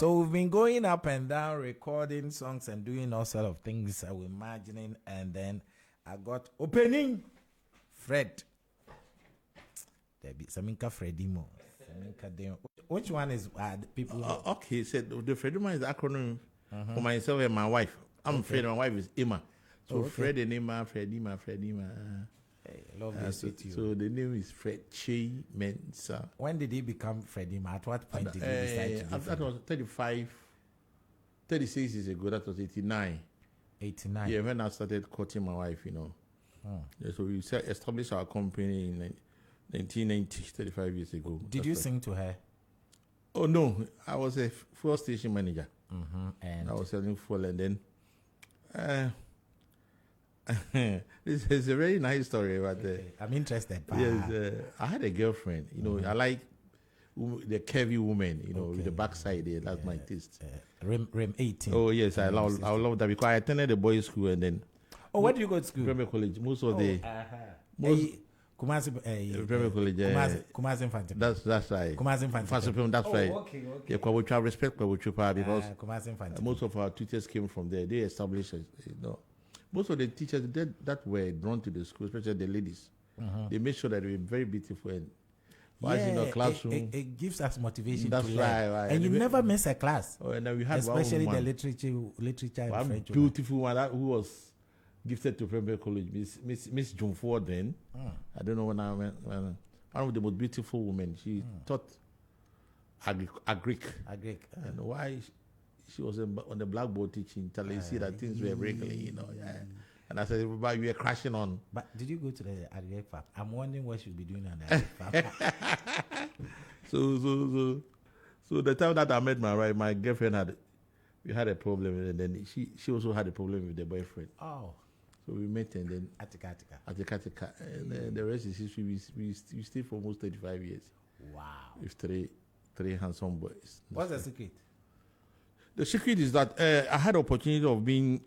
So we've been going up and down, recording songs and doing all sort of things I was imagining, and then I got opening Fred. There be Saminka Fredyma. Which one is people? Okay, so the Fredyma is the acronym for myself and my wife. I'm Fred, my wife is Emma. So Fredyma. Hey, lovely to meet you. So the name is Fredyma Mensa. When did he become Fredyma? At what point did he decide to be that was 36 years ago. That was 89. 89? Yeah, when I started courting my wife, Yeah, so we established our company in 1990, 35 years ago. Did you sing to her? Oh, no. I was a fuel station manager. And I was selling fuel, and then this is a very nice story. But I'm interested. Yes, I had a girlfriend. I like the curvy woman. With the backside there. That's my taste. Rem 18. Oh yes, I love that because I attended the boys' school and then. Oh, where do you go to school? Premier College. Most of the. Kumasi, Premier College. Kumasi Infantry. That's right. Kumasi Infantry. That's right. Okay. Yeah, we try respect because Kumasi Infantry. most of our teachers came from there. They established, most of the teachers that were drawn to the school, especially the ladies, they made sure that they were very beautiful and classroom. It gives us motivation. That's to learn. right. And you never miss a class. Oh, and then we had especially one the literature and French. Beautiful one who was gifted to Premier College, Miss June Ford. Then I don't know when I went. One of the most beautiful women. She taught Agric. And why she was on the blackboard teaching until you see that things were wriggling, And I said, "But you were crashing on." But did you go to the Agric farm? I'm wondering what she'll be doing on the Agric farm. So the time that I met my girlfriend we had a problem, and then she also had a problem with the boyfriend. Oh. So we met, and then Atika. And the rest is history. We stayed for almost 35 years. Wow. With three handsome boys. What's the secret? The secret is that I had the opportunity of being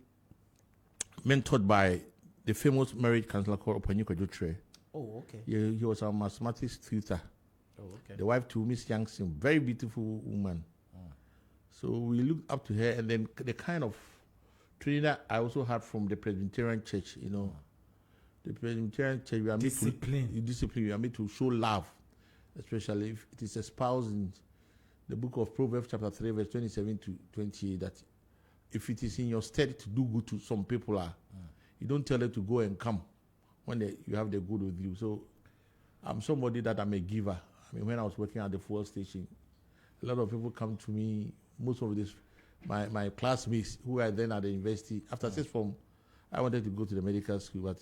mentored by the famous marriage counselor called Opanyiko Jotre. Oh, okay. He was our mathematics tutor. Oh, okay. The wife to Miss Youngson, very beautiful woman. So we looked up to her, and then the kind of training that I also had from the Presbyterian Church, The Presbyterian Church, we are discipline. We are made to show love, especially if it is espoused in the book of Proverbs chapter 3, verse 27 to 28, that if it is in your stead to do good to some people, you don't tell them to go and come when you have the good with you. So I'm somebody that I'm a giver. I mean, when I was working at the fuel station, a lot of people come to me. Most of this, my classmates who were then at the university, after sixth form, I wanted to go to the medical school, but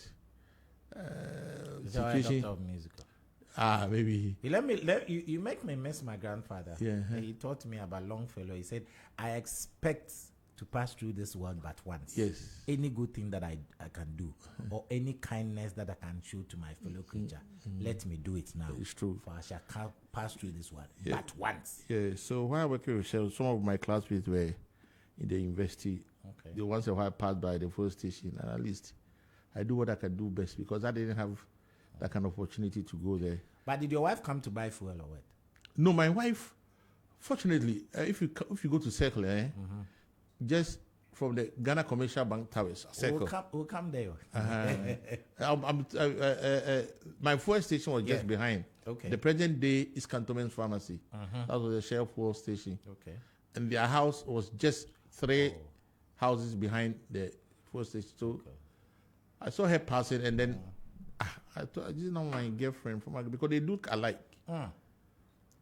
situation. Of musical. Maybe. You make me miss my grandfather. Yeah. He taught me about Longfellow. He said, I expect to pass through this world but once. Yes. Any good thing that I can do, or any kindness that I can show to my fellow creature, let me do it now. It's true. For I shall pass through this world but once. Yeah. So while working with Shell, some of my classmates were in the university. Okay. The ones who I passed by the fuel station, and at least I do what I can do best because I didn't have that kind of opportunity to go there. But did your wife come to buy fuel or what? No, my wife, fortunately, if you go to Circle, just from the Ghana Commercial Bank Towers, Circle. We'll come there. My fuel station was just behind. Okay. The present day is Cantonment Pharmacy. That was the Shell fuel station. Okay. And their house was just 3 houses behind the fuel station. So I saw her passing, and then I thought, this is not my girlfriend because they look alike.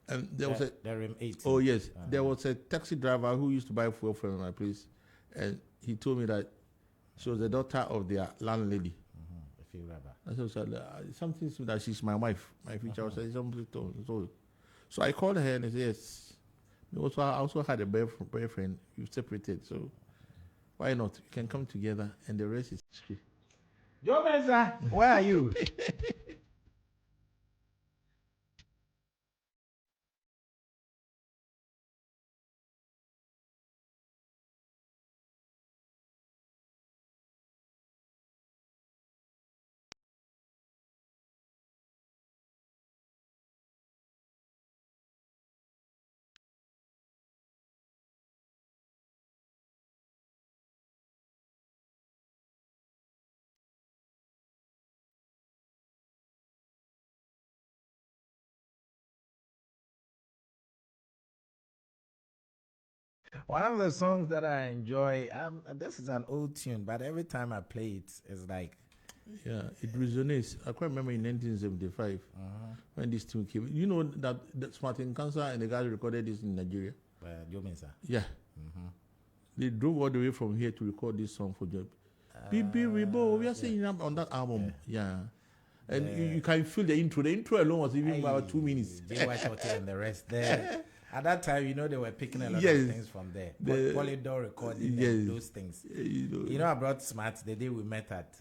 And there was Rem 18. Oh yes, there was a taxi driver who used to buy fuel from my place, and he told me that she was the daughter of their landlady. I said, something that she's my wife, my future. I said, something so I called her and I said, yes. I also had a boyfriend. We separated, so why not? We can come together, and the rest is history. Joe Mensah, where are you? One of the songs that I enjoy, this is an old tune, but every time I play it, it's like, Yeah, it resonates. I quite remember in 1975 when this tune came. You know that Martin Cancer and the guys recorded this in Nigeria. Joe Mensa. Yeah. They drove all the way from here to record this song for Joe. Bibi Rebo, we are singing on that album. Yeah. And you can feel the intro. The intro alone was even about 2 minutes. J.Y. Shorty and the rest there. At that time, you know, they were picking a lot Yes. of things from there. Polydor recording and those things. You know, I brought Smart the day we met at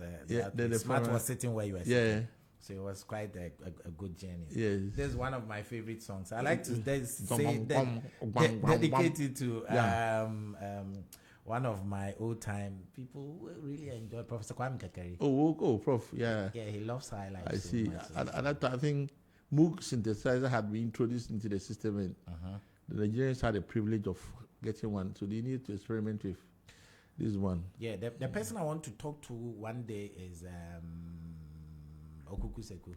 the Smart was sitting where you were sitting. So it was quite a good journey. Yes. This is one of my favorite songs. I like to dedicate it to one of my old time people who really enjoy Professor Kwame Kakari. Oh, Prof. Yeah. Yeah, he loves Highlife. I see. At that time, I think Moog synthesizer had been introduced into the system, and the Nigerians had the privilege of getting one, so they needed to experiment with this one. Yeah, the person I want to talk to one day is Okuku Seku.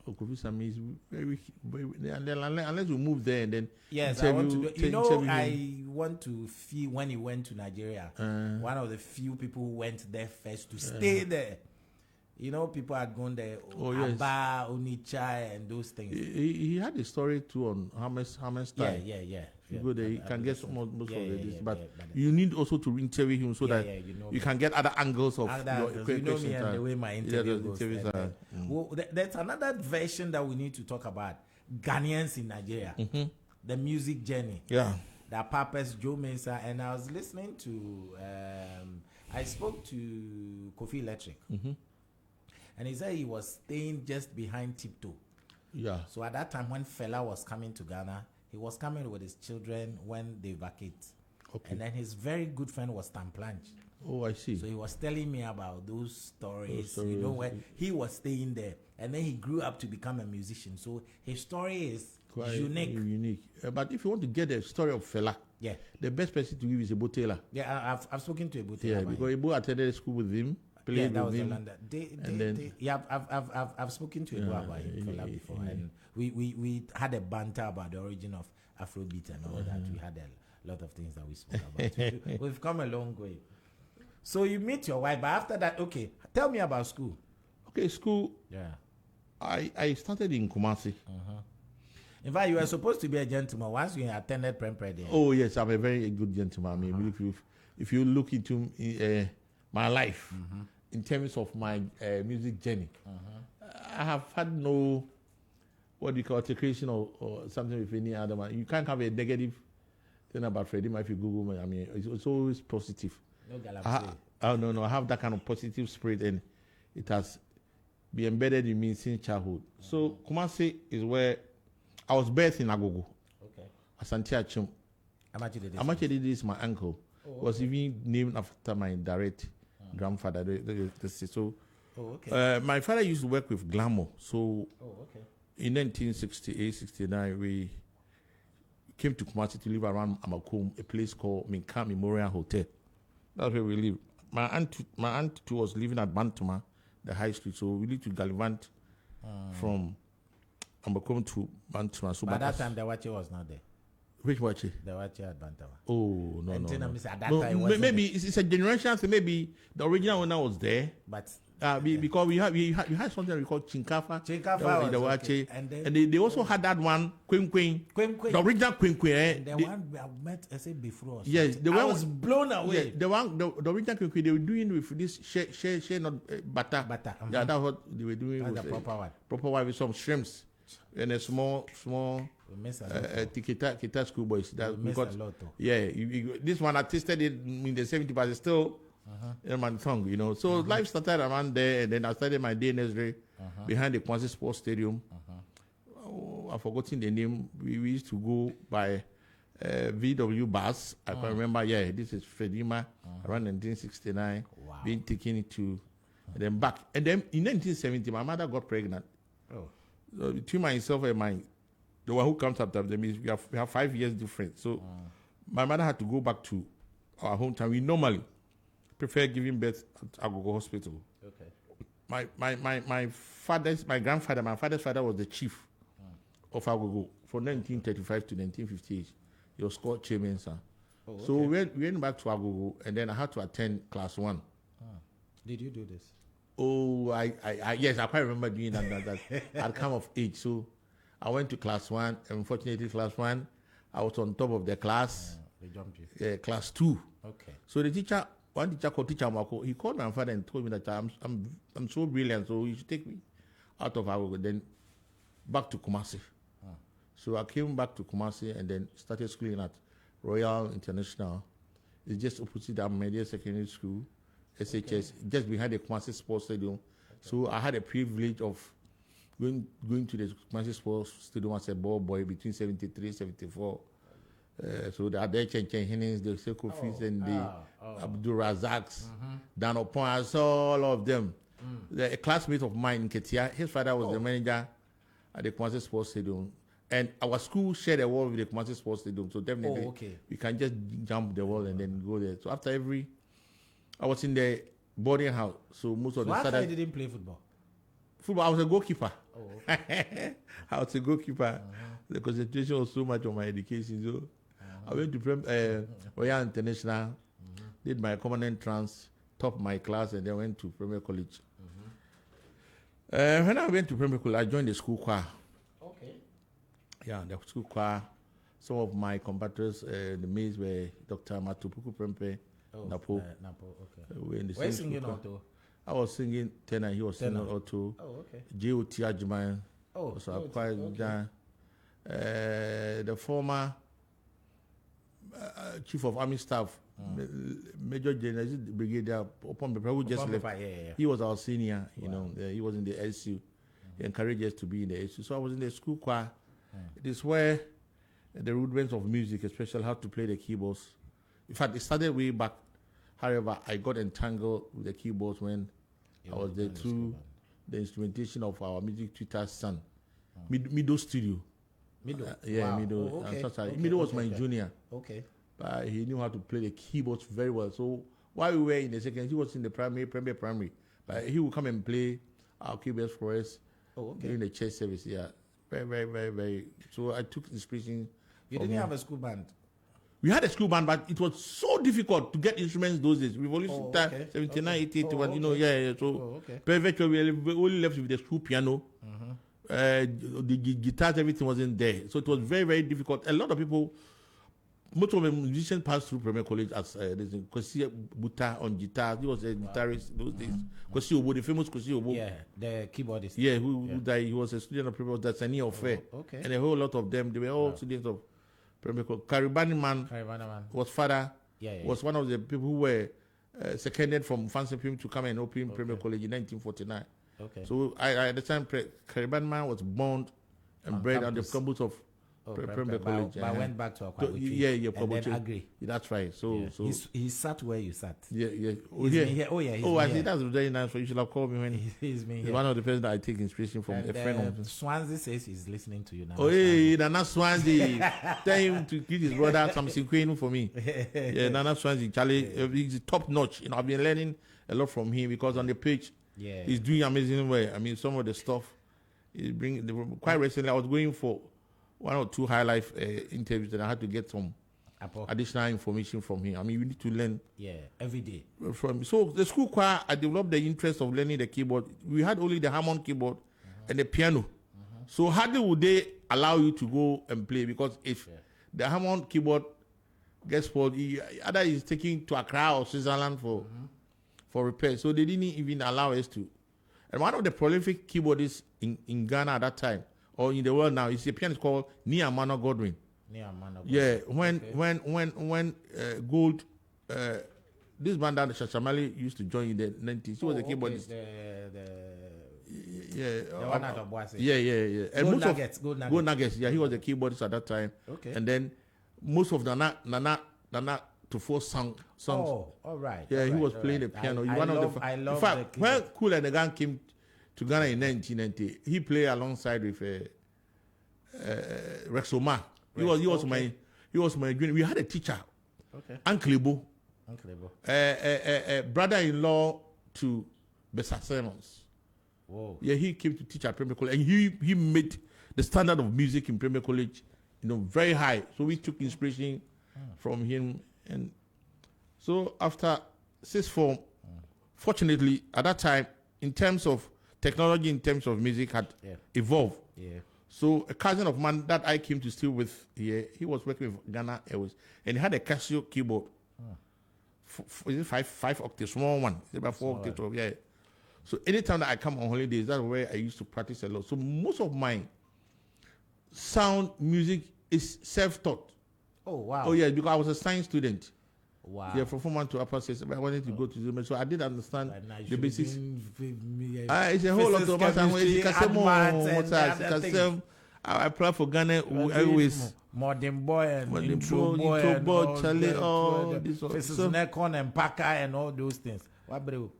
Kofi Sami is very, unless we move there and then. Yes, I want to do. I want to feel when he went to Nigeria. One of the few people who went there first to stay there. You know, people had gone there. Abba, Onicha, and those things. He had a story too on Hamas style. Yeah. You go there, you can get most of this, but you need also to interview him so that you can get other angles of your you know me and the way my interview goes. Well, there's another version that we need to talk about. Ghanaians in Nigeria, the music journey. Yeah, the purpose, Joe Mensa, and I was listening to. I spoke to Kofi Electric, and he said he was staying just behind Tiptoe. Yeah. So at that time when Fela was coming to Ghana, he was coming with his children when they vacate. Okay. And then his very good friend was Stan Planch. Oh, I see. So he was telling me about those stories. You know, when he was staying there, and then he grew up to become a musician. So his story is quite unique. But if you want to get the story of Fela, the best person to give is Ebo Taylor. Yeah, I've spoken to Ebo Taylor. Yeah, because Ebo attended school with him. That was London. I've spoken to Ebo about him Fela before, and we had a banter about the origin of Afrobeat and all that. We had a lot of things that we spoke about. We've come a long way. So you meet your wife, but after that, okay, tell me about school. Okay, school. Yeah. I started in Kumasi. In fact, you were supposed to be a gentleman once you attended Prempre there. Oh yes, I'm a very good gentleman. I mean, if you look into my life in terms of my music journey, I have had no what do you call altercation or something with any other man. You can't have a negative thing about Fredyma if you Google me. I mean, it's always positive. No galaxy. No. I have that kind of positive spirit, and it has been embedded in me since childhood. So Kumasi is where I was birthed in Agogo. Okay. Asante Achim. Amachidede is my uncle. Was even named after my direct grandfather. My father used to work with Glamour. So in 1968, 69, we came to Kumasi to live around Amakum, a place called Minka Memorial Hotel. That's where we live. My aunt too was living at Bantama, the high street. So we lived to Gallivant from Amakum to Bantama. So by that time, the Wache was not there. Which Wache? The Wache at Bantama. Oh, no. Time maybe it's a generation thing. Maybe the original owner was there. But because we had something we call Chinkafa. Chinkafa the was okay. And they also had that one, Queen. The original Queen. The one I met, I said before. Yes, I was blown away. Yeah, the original Queen, they were doing with this share not butter. Yeah, that's what they were doing with the proper one. Proper one with some shrimps and a small Kita schoolboys. This one I tasted it in the 70s, but it's still in my tongue, you know. So life started around there, and then I started my day nursery behind the Kwanzaa Sports Stadium. I've forgotten the name. We used to go by VW bus. I can remember, this is Fredyma around 1969, being taken to then back. And then in 1970, my mother got pregnant. So between myself and the one who comes after them, we have 5 years difference. So my mother had to go back to our hometown. We normally prefer giving birth at Agogo Hospital. Okay. My father's father was the chief of Agogo from 1935 to 1958. He was called Chairman, sir. Oh, okay. So we went back to Agogo, and then I had to attend class 1. Did you do this? Oh, yes, I quite remember doing that. I'd come of age, so I went to class 1. Unfortunately, class 1, I was on top of the class. They jumped you. Class 2. Okay. So one teacher called Teacher Mako, he called my father and told me that I'm so brilliant, so you should take me out of Agogo, then back to Kumasi. So I came back to Kumasi and then started schooling at Royal International. It's just opposite the Media Secondary School, SHS, just behind the Kumasi Sports Stadium. So I had a privilege of going to the Kumasi Sports Stadium as a ball boy between 73, 74. So the other Chen Hinnings, the Sekofis, and the Abdul Razaks, Dan Opon, I saw all of them. A classmate of mine in Ketia, his father was the manager at the Kumasi Sports Stadium. And our school shared a wall with the Kumasi Sports Stadium, so definitely we can just jump the wall and then go there. So after I was in the boarding house, so most of the Saturday. You didn't play football? Football, I was a goalkeeper. Oh, okay. I was a goalkeeper. The concentration was so much on my education, so I went to Royal International, did my common entrance, topped my class, and then went to Premier College. When I went to Premier College, I joined the school choir. Okay. Yeah, the school choir. Some of my compatriots, the maids were Dr. Matupuku Prempe, Napo. Napo, okay. We were in the Were you same singing school alto? I was singing tenor, he was singing alto. Oh, okay. J.O.T. Ajman. Oh, so I quite done. The former Chief of Army Staff, Major General Brigadier upon who just left. He was our senior, you know. He was in the SU. He encouraged us to be in the SU. So I was in the school choir. It is where the rudiments of music, especially how to play the keyboards. In fact, it started way back. However, I got entangled with the keyboards when I was there through the instrumentation of our music tutor's son, Mido Studio. Mido? Yeah, Mido. Oh, okay. Mido was my junior. Okay. But he knew how to play the keyboards very well. So while we were in the second, he was in the primary. But he would come and play our keyboards for us during the church service. Yeah, very, very, very, very. So I took inspiration. You didn't have a school band? We had a school band, but it was so difficult to get instruments those days. We've only 79, 80, 81, you know, yeah. So virtually we only left with the school piano. The guitars, everything wasn't there. So it was very, very difficult. A lot of people, most of the musicians passed through Premier College as Kwesi Buta on guitar. He was a guitarist those days. Kwesi Obo, the famous Kwesi Obo. Yeah, the keyboardist. Yeah, who died. He was a student of Premier College. That's a affair. Okay. And a whole lot of them, they were all students of Premier College. Karibani man was father. Was one of the people who were seconded from Fancy Pim to come and open Premier College in 1949. Okay. So I understand Caribbean man was born and bred on the campus of Premier College. But I went back to Akwa. Yeah, and then agree. That's right. So he sat where you sat. Yeah. I see. That's very nice. You should have called me when he's been he's here. one of the persons that I take inspiration from. A friend of Swansea says he's listening to you now. Oh, hey, Nana Swansea. Tell him to give his brother some sequin for me. Yeah, Nana Swansea, Charlie, he's top notch. You know, I've been learning a lot from him because on the page, he's doing amazing work. I mean, some of the stuff he's bringing. Quite recently, I was going for 1 or 2 Highlife interviews, and I had to get some additional information from him. I mean, you need to learn. Yeah, every day. So the school choir, I developed the interest of learning the keyboard. We had only the Hammond keyboard and the piano. So hardly would they allow you to go and play, because if the Hammond keyboard gets spoiled, either is taken to Accra or Switzerland for repair. So they didn't even allow us to. And one of the prolific keyboardists in Ghana at that time, or in the world now, is a pianist called Nia Mano Godwin. Yeah, when Gold, this band that Shashamali used to join in the 90s, he was a keyboardist. The one at Obuasi. Yeah. And Gold Nuggets. Yeah, he was a keyboardist at that time. Okay. And then most of Nana to force songs. Oh, all right. Yeah, he was playing the piano. I love in fact, when Kool and the Gang came to Ghana in 1990, he played alongside with Rexoma. He was my junior. We had a teacher, Uncle Ebo, brother-in-law to Bessa Simmons. Whoa. Yeah, he came to teach at Premier College, and he made the standard of music in Premier College, very high. So we took inspiration from him And so after sixth form, fortunately, at that time, in terms of technology, in terms of music, had evolved. Yeah. So a cousin of mine that I came to stay with here, he was working with Ghana Airways, and he had a Casio keyboard. Is it five octaves, small one? It's about 4 octaves. Yeah. So anytime that I come on holidays, that's where I used to practice a lot. So most of my sound music is self-taught. Oh wow. Oh yeah, because I was a science student. Wow. Yeah, from Form 1 to upper six. I wanted to go to Zoom, so I did understand the basics. It's a whole lot of maths. I applied for Ghana Airways. Modern Boy and Intro Boy, and all Charlie, Necon and Paka and all those things. What bro?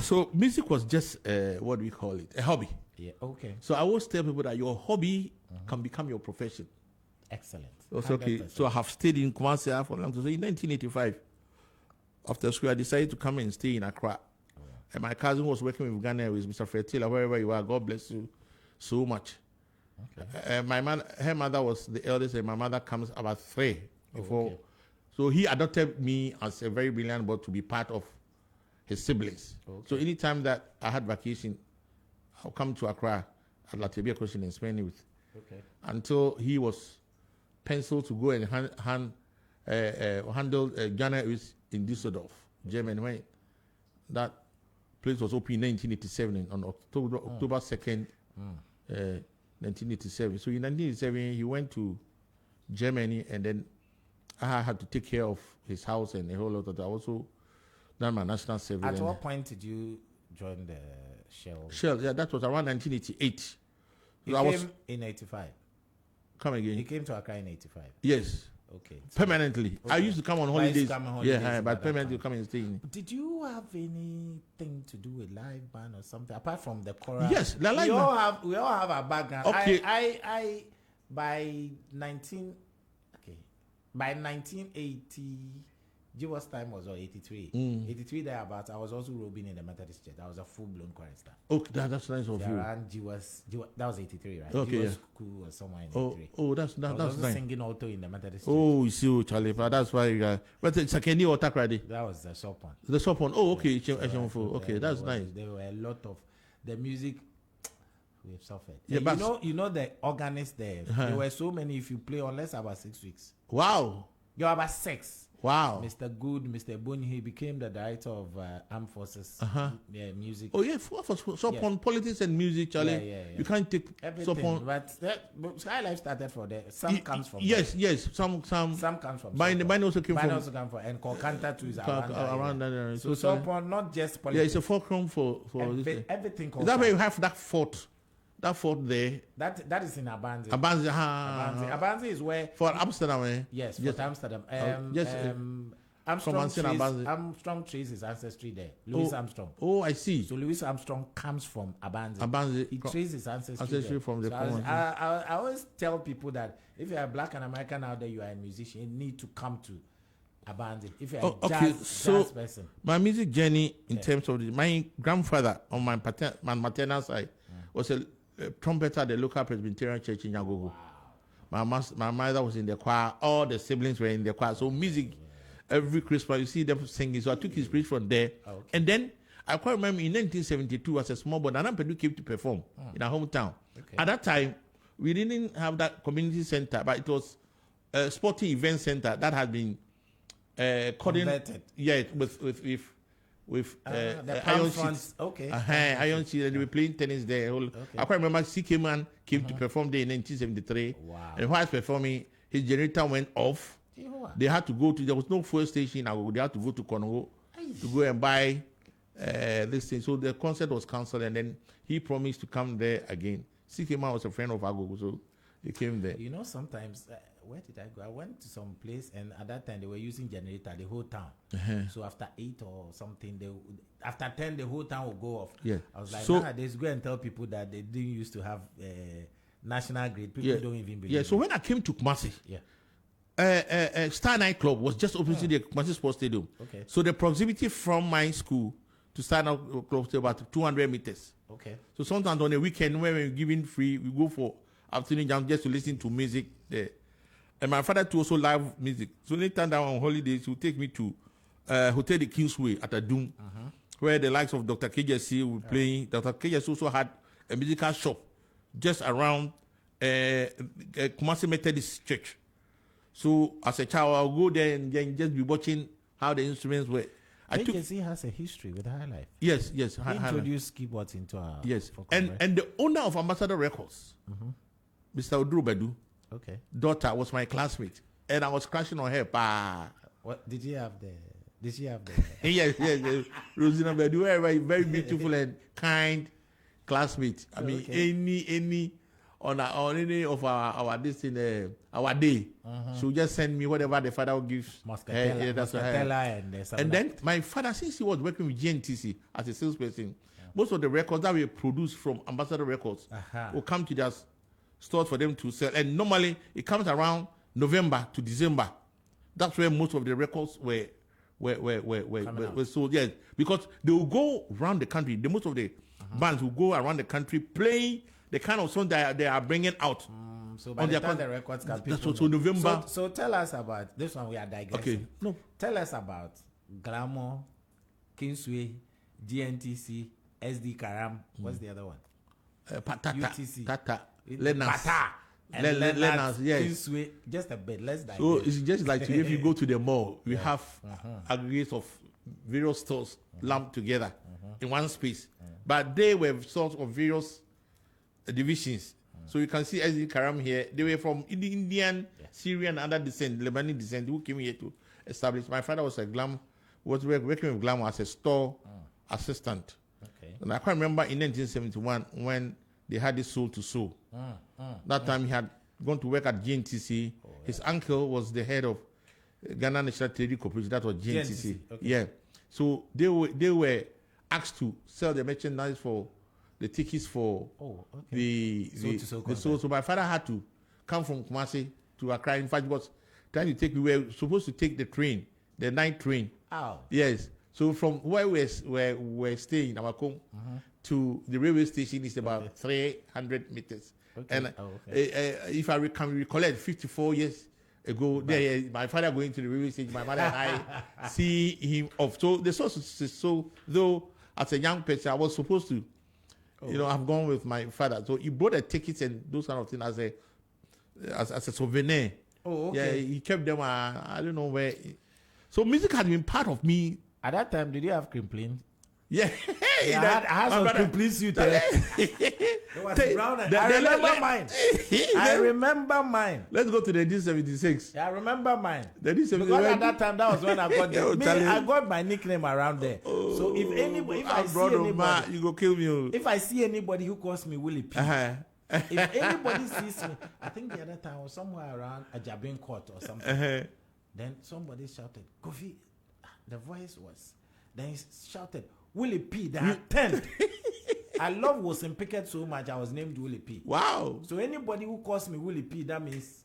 So music was just what do we call it? A hobby. Yeah. Okay. So I always tell people that your hobby can become your profession. Excellent. So, okay. So I have stayed in Kumasi for long. So in 1985, after school, I decided to come and stay in Accra. And my cousin was working with Ghana with Mr. Fretila, wherever you are. God bless you so much. Okay. Her mother was the eldest, and my mother comes about 3 before. Okay. So he adopted me as a very brilliant boy to be part of his siblings. Okay. So anytime that I had vacation, I'll come to Accra at Latibia Question and spend it with. Okay. Until he was penciled to go and handle Ghana in Düsseldorf, Germany, when that place was opened in 1987 on October 2nd, 1987. So in 1987, he went to Germany, and then I had to take care of his house and a whole lot of that. I also done my national service. At what point did you join the Shell? Shell, yeah, that was around 1988. You came in 85. Come again. You came to Accra in 85. Yes. Okay. Permanently. Okay. I used to come on holidays. Yeah, but permanently come and stay in. Did you have anything to do with live band or something apart from the choral? Yes, the live band. We all have a background. Okay. I by 1980. Jiwa's time was 83. 83 thereabouts. I was also robing in the Methodist Church. I was a full-blown chorister. Okay, that's nice of you. Around that was 83, right? Okay, Jiwa's school was somewhere in 83. Oh, that's I was also nice. singing alto in the Methodist Oh, you see, Charlie, that's why you got. But it's a Kenny or Takradi? That was the shop one. The shop one. Oh, okay. Yeah, Okay, that's nice. There were a lot of the music. We have suffered. Yeah, you know the organist there. There were so many. If you play unless about 6 weeks. Wow. You're about 6. Wow. Mr. Good, Mr. Boni, he became the director of Armed Forces music. Oh, yeah, on politics and music, Charlie. Yeah. You can't take everything. But Highlife started for there. Some comes from yes. Some comes from mine also came from. Mine also come from. And Kolkanta too is around that. So Sopon, not just politics. Yeah, it's a fulcrum for everything. Is that where you have that fort? That fort there. That is in Abanzi. Abanzi is where for Amsterdam. Eh? Yes, for Amsterdam. Armstrong traces his ancestry there. Louis Armstrong. Oh, I see. So Louis Armstrong comes from Abanzi. He traces his ancestry from the. So I always tell people that if you are black and American out there, you are a musician, you need to come to Abanzi. If you are a jazz person. My music journey in terms of my grandfather on my maternal side was a trumpeter at the local Presbyterian church in Yagogo. Wow. My mother was in the choir. All the siblings were in the choir. So music, every Christmas, you see them singing. So I took his preach from there. Okay. And then I quite remember in 1972 as a small boy, Nana Pedu came to perform in our hometown. Okay. At that time, we didn't have that community center, but it was a sporting event center that had been converted. Yeah, with iron sheets. Okay. Iron sheets, and they were playing tennis there. Okay. I quite remember CK Man came to perform there in 1973. Wow. And while performing, his generator went off. They had to go to, there was no fuel station. They had to go to Congo to go and buy this thing. So the concert was cancelled, and then he promised to come there again. CK Man was a friend of Agogo, so he came there. You know, sometimes, where did I go? I went to some place, and at that time they were using generator the whole town. So after 8 or something, after 10 the whole town will go off. Yeah. I was like, nowadays go and tell people that they didn't used to have national grid. People don't even believe. Yeah. So when I came to Kumasi, Star Night Club was just opposite the Kumasi Sports Stadium. Okay. So the proximity from my school to Star Night Club was about 200 meters. Okay. So sometimes on a weekend when we're giving free, we go for afternoon jam just to listen to music there. And my father too also loved music. So anytime that on holidays, he would take me to Hotel the Kingsway at Adum, where the likes of Dr. KJC were playing. Dr. KJC also had a musical shop just around Kumasi Methodist Church. So as a child, I'll go there and then just be watching how the instruments were. KJC has a history with Highlife. Yes. He introduced keyboards into our and the owner of Ambassador Records, Mr. Oduru Bedu, daughter was my classmate, and I was crashing on her. What did you have there? Did she have there? yes. Rosina Bedu, very, very beautiful and kind classmate. I mean, any on any of our this in our day, she would just send me whatever the father would give. And then my father, since he was working with GNTC as a salesperson, most of the records that were produced from Ambassador Records will come to their stores for them to sell. And normally it comes around November to December. That's where most of the records were sold. Yes, because they will go around the country. Most of the bands will go around the country playing the kind of song that they are bringing out. So by the time the records can so November. So tell us about this one. We are digressing. Okay. No. Tell us about Glamour, Kingsway, GNTC, SD Karam. What's the other one? UTC. Tata. Lenas, yes. Kingsway, just a bit. Let's digress. So it's just like today, if you go to the mall, we have aggregates of various stores lumped together in one space. But they were stores of various divisions. So you can see SD Karam here. They were from Indian, Syrian, and other descent, Lebanese descent, who came here to establish. My father was working with Glamour as a store assistant. Okay. And I can't remember in 1971 when they had this soul to soul. That time he had gone to work at GNTC. His uncle was the head of Ghana National Trading Corporation. That was GNTC. Okay. Yeah. So they were asked to sell the merchandise for the tickets for the soul. So my father had to come from Kumasi to Accra. In fact, was trying to take. We were supposed to take the train, the night train. Oh. Yes. So from where we're staying, our home, to the railway station is about 300 meters. Okay. And if I can recollect, 54 years ago, my father going to the railway station, my mother and I see him off. So the source is so, though as a young person, I was supposed to, I've gone with my father. So he bought the tickets and those kind of things as a souvenir. Oh, okay. Yeah, he kept them. I don't know where. So music had been part of me. At that time, did you have Crimpling? Yeah. I had some Crimpling suit. I remember mine. I remember mine. Let's go to the D76. Yeah, I remember mine. The D76. Because at that time, that was when I got there. I got my nickname around there. So if I see anybody, you go kill me. If I see anybody who calls me Willie P, if anybody sees me, I think the other time I was somewhere around a Jabin Court or something. Then somebody shouted, Kofi. The voice was. Then he shouted, Willie P, there are 10. I love Wilson Pickett so much, I was named Willie P. Wow. So anybody who calls me Willie P, that means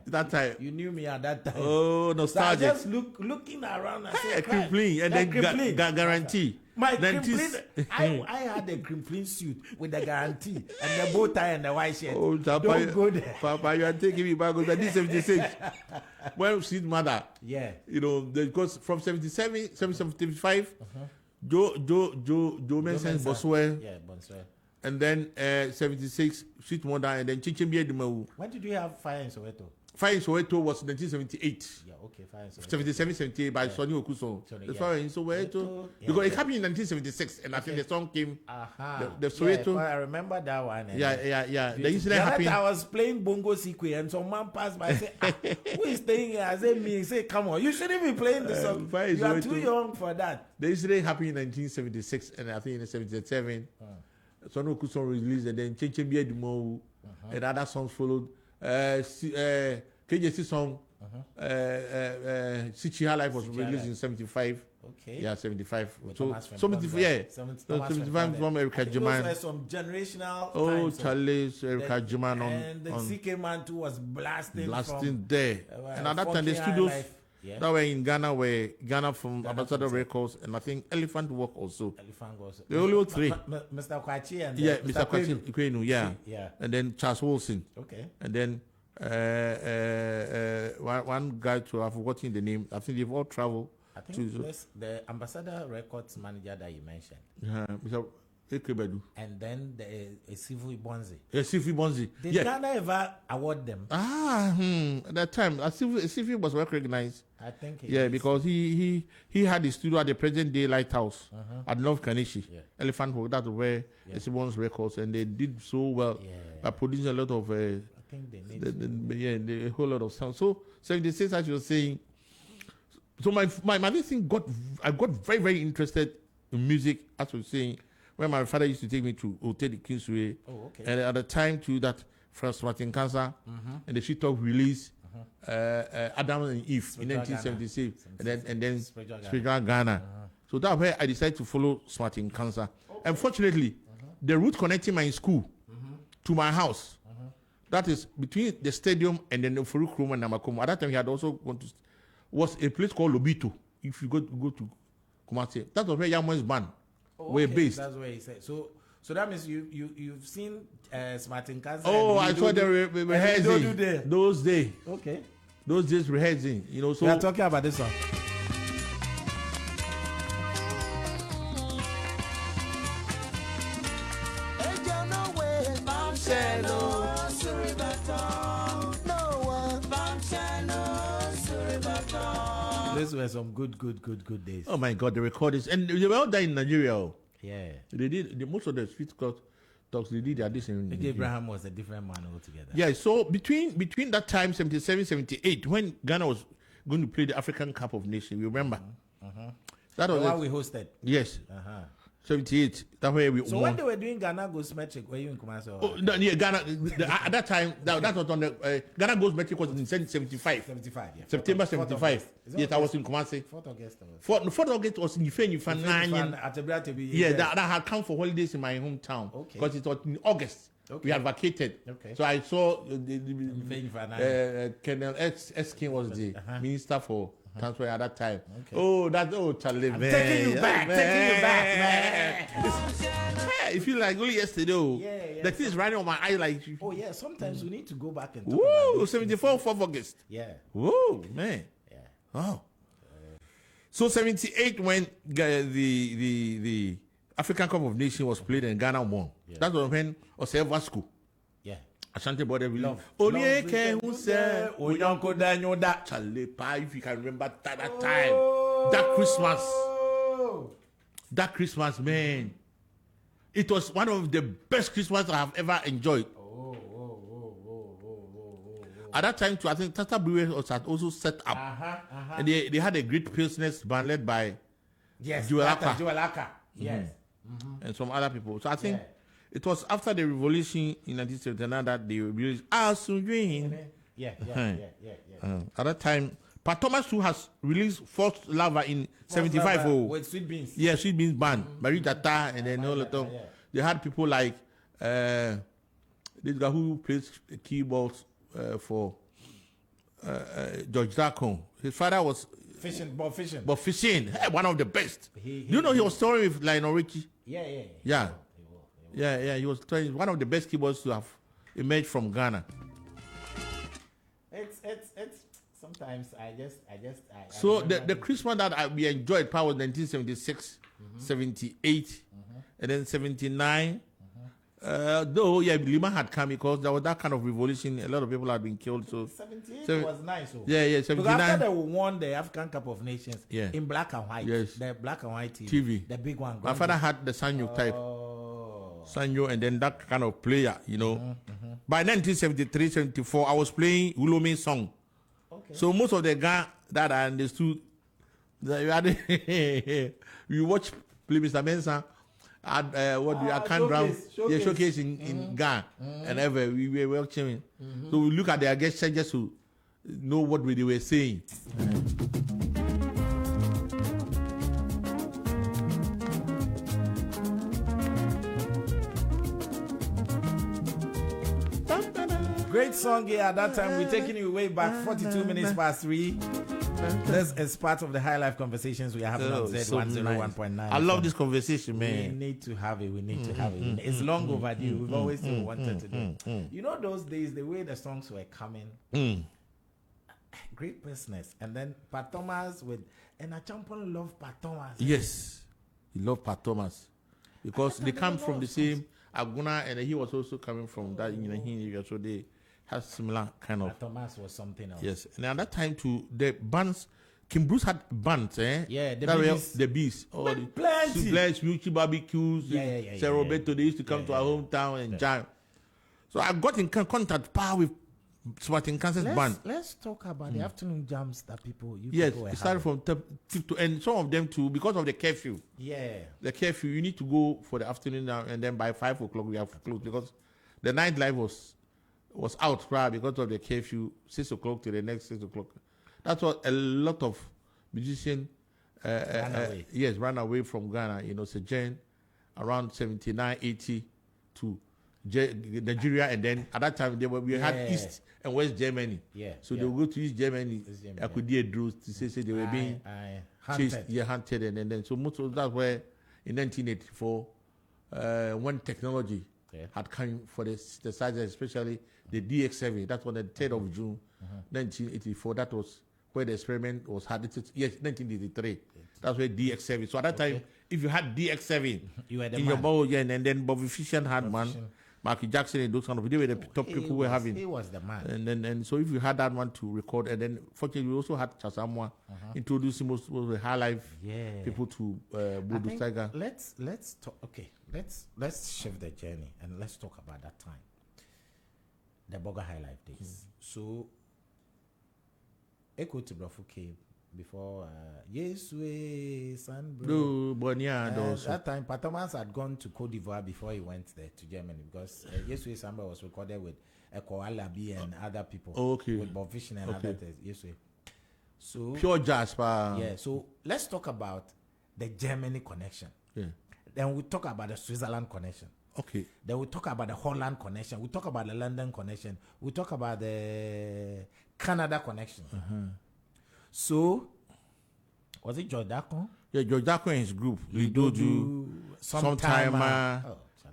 that time. You knew me at that time. Oh, nostalgic. So I just looking around and said, Crimpling, and then guarantee. My Crimpling, I had a Crimpling suit with the guarantee and the bow tie and the white shirt. Oh, don't go there. Papa, you are taking me back. Because at 76, when she's mother, because from 77, 75, Joe Mensah Boswell. Yeah, Boswell. And then 76, Sweet Mother, and then Chichimbi Edumau. When did you have Fire in Soweto? Fire in Soweto was 1978. Yeah, okay, Fire in Soweto. 77, 78 by Sonny Okuso. The Fire in Soweto. Because it happened in 1976, and I think the song came. The Soweto. I remember that one. Yeah. The incident happened. I was playing Bongo Sikwe, and some man passed by and said, who is staying here? I said, me. He said, come on, you shouldn't be playing the song. You are too young for that. The incident happened in 1976, and I think in 77. Sonny Okuso released, and then Chichimbi Edumau, and other songs followed. KJC song, Unearthing Highlife was released in 75. Okay. Yeah, 75. So 75 from Erica Juman. Those were some generational. Oh, Charlie, Erica Juman and the CK Man too was blasting there. And at that time, the studios that were in Ghana were Ghana from Ambassador Records, and I think Elephant Walk also. The only three. Mr. Kwachi and Mr. Kwachi Ikwenu, yeah. And then Charles Wilson. Okay. And then one guy to I've forgotten the name. I think they've all traveled. I think this, the Ambassador Records manager that you mentioned. Mr. Ekebedu. And then the Sifu Bonzi. Sifu Bonzi. Did Ghana ever award them? At that time, Sifu was recognized. I think because he had his studio at the present day Lighthouse at North Kanishi. Elephant Walk, that's where Sifu's records, and they did so well by producing a lot of I think they need a whole lot of sound. So 76, as you were saying. So my mother thing I got very, very interested in music, as I was saying, when my father used to take me to Hotel the Kingsway. Oh, okay. And at the time too that first Martin Cancer and the She Talk release Adam and Eve in 1976 and then Spiritual Ghana. So that way I decided to follow Martin Cancer. Okay. Unfortunately, the route connecting my school to my house, that is between the stadium and then the Furuk Room and Namakomo. At that time he had also gone to was a place called Lobito. If you go to Kumasi, that was where Yamon's band were based. That's where he said. So that means you've seen Martin Cancer. Oh, I saw the rehearsing those days. Okay. Those days rehearsing, So we are talking about this one. Those were some good days. Oh my God, the recordings, and they were all there in Nigeria. Yeah, they did. Most of the street talks they did this in Abraham was a different man altogether. Yeah, so between that time, 77, 78, when Ghana was going to play the African Cup of Nations, you remember? That was what we hosted. Yes. 78. That's where we won. So when they were doing Ghana Goes Metric, were you in Kumasi? Oh, no, yeah, Ghana. At that time, that was on the Ghana Goes Metric was in 75. 75, yeah. September 75. Yes, I was in Kumasi. 4th August. 4th August was in Ifan. Yeah, that had come for holidays in my hometown. Okay. Because it was in August. Okay. We had vacated. Okay. So I saw Colonel S. King was the minister for transfer at that time. Okay. Charlie, man. Taking you back, man. I feel like only yesterday. Yeah. The thing is running on my eye like. Oh yeah, sometimes we need to go back and talk about 74, 4th August. Yeah. Whoa, man. Yeah. Oh. So 78 when the African Cup of Nations was played and Ghana won. Yeah. That was when Osei Vasco. Yeah. Ashanti Border Village. Charlie Pa, if you can remember that time. That Christmas, man. It was one of the best Christmas I have ever enjoyed. At that time, too, I think Tata Brewery had also set up. And they had a great business band led by Joelaka. Yes. And some other people. So I think it was after the revolution in 1979 that they released Asunjin. At that time, Pat Thomas too has released First Lava in 75. With Sweet Beans. Yeah, Sweet Beans band. Marie Tata and then all the time. They had people like this guy who plays keyboards for George Darko. His father was Bob Fishing. One of the best. Do you know he was touring with Lionel Richie? Yeah. He was one of the best keyboards to have emerged from Ghana. It's sometimes I just so the Christmas that we enjoyed was 1976, 78, and then 79. Though Lima had come because there was that kind of revolution. A lot of people had been killed. So 78 was nice. 79. Because after they won the African Cup of Nations in black and white. Yes. The black and white TV. The big one. My father had the Sanyo type. Sanyo and then that kind of player, By 1973, 74, I was playing Ulomi song. Okay. So most of the guys that I understood, we watch play Mr. Mensah at showcase in Ghana and ever we were watching. So we look at their guest just to know what they were saying. Great song here at that time. We're taking you way back 42 minutes past 3. This is part of the High Life conversations we are having on Z101.9. I love this conversation, man. We need to have it. We need to have it. It's long overdue. We've always wanted to do it. You know, those days, the way the songs were coming, great business. And then Pat Thomas and a champion love Pat Thomas. Yes, he loved Pat Thomas because they come from the same Aguna, and he was also coming from that area, so they have similar kind of. Pat Thomas was something else. Yes, and at that time too, the bands. Kim Bruce had bands, eh? Yeah, the Bees. The Bees. All the plenty. Muchi barbecues. Sarah Roberto, they used to come to our hometown and jam. So I got in contact with Smartin Kansas band. Let's talk about the afternoon jams that people. Yes, it started from tip to end. Some of them too, because of the curfew. Yeah. The curfew, you need to go for the afternoon now, and then by 5 o'clock we have closed because the nightlife was out, right? Because of the curfew, 6 o'clock to the next 6 o'clock. That's what a lot of musicians ran away from Ghana. You know, Sejen around 79, 80 to Nigeria, and then at that time we had East and West Germany. Yeah. So they would go to East Germany. I could hear drugs to say they were being hunted. Hunted, and then so most of that were in 1984 when technology had come for the size, especially the DX7. That was the 3rd of June, 1984. That was where the experiment was had. Yes, 1983. That's where DX7. So at that time, if you had DX7 in your bowl, and then Bobby Fischer had one, Michael Jackson and those kind of people, they were the top people who were having. He was the man. And so if you had that one to record, and then fortunately we also had Chasamwa introducing most of the high life people to Bodo Tiger. Let's talk. Okay, let's shift the journey and let's talk about that time. The Boga High Life days. So Echo to Brofu came before Yeswe Sanbro. That time Pat Thomas had gone to Cote d'Ivoire before he went there to Germany because Yeswe Sanbro was recorded with Eko Alabi and other people. With Bob Vision and other things. Yeswe. So pure jazz, yeah. So let's talk about the Germany connection. Yeah. Then we talk about the Switzerland connection. Okay. Then we talk about the Holland connection. We talk about the London connection. We talk about the Canada connection. So, was it George Dacon? Yeah, George Dacon and his group. Lidoju, Sometimer,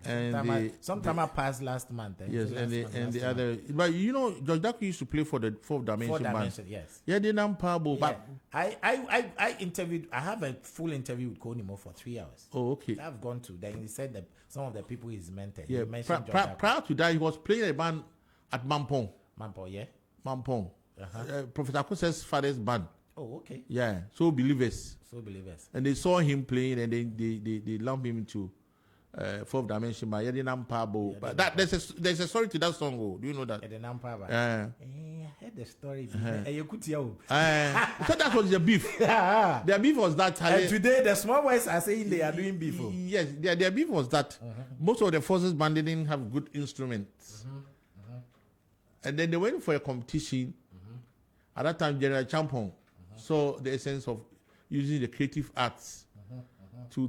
and Sometimer passed last month. Yes, and the other. But you know, George Dacon used to play for the Fourth Dimension band. Yes. Yeah, they done Pabo. But I interviewed. I have a full interview with Konimo for 3 hours. Oh, okay. I've gone to. Then he said that some of the people he's mentored. Yeah. He prior to that, he was playing a band at Mampong. Mampong. Professor Kuse's father's band. Oh, okay. Yeah. So Believers. And they saw him playing, and they lumped him into Fourth Dimension by Yedinam Pabo. But that there's a story to that song. Oh, do you know that? Yedinam Pabo. I heard the story. You could hear. So that was the beef. Their beef was that. And today the small boys are saying they are doing beef. Yes, their beef was that most of the forces band didn't have good instruments. And then they went for a competition. At that time, General Champon saw the essence of using the creative arts to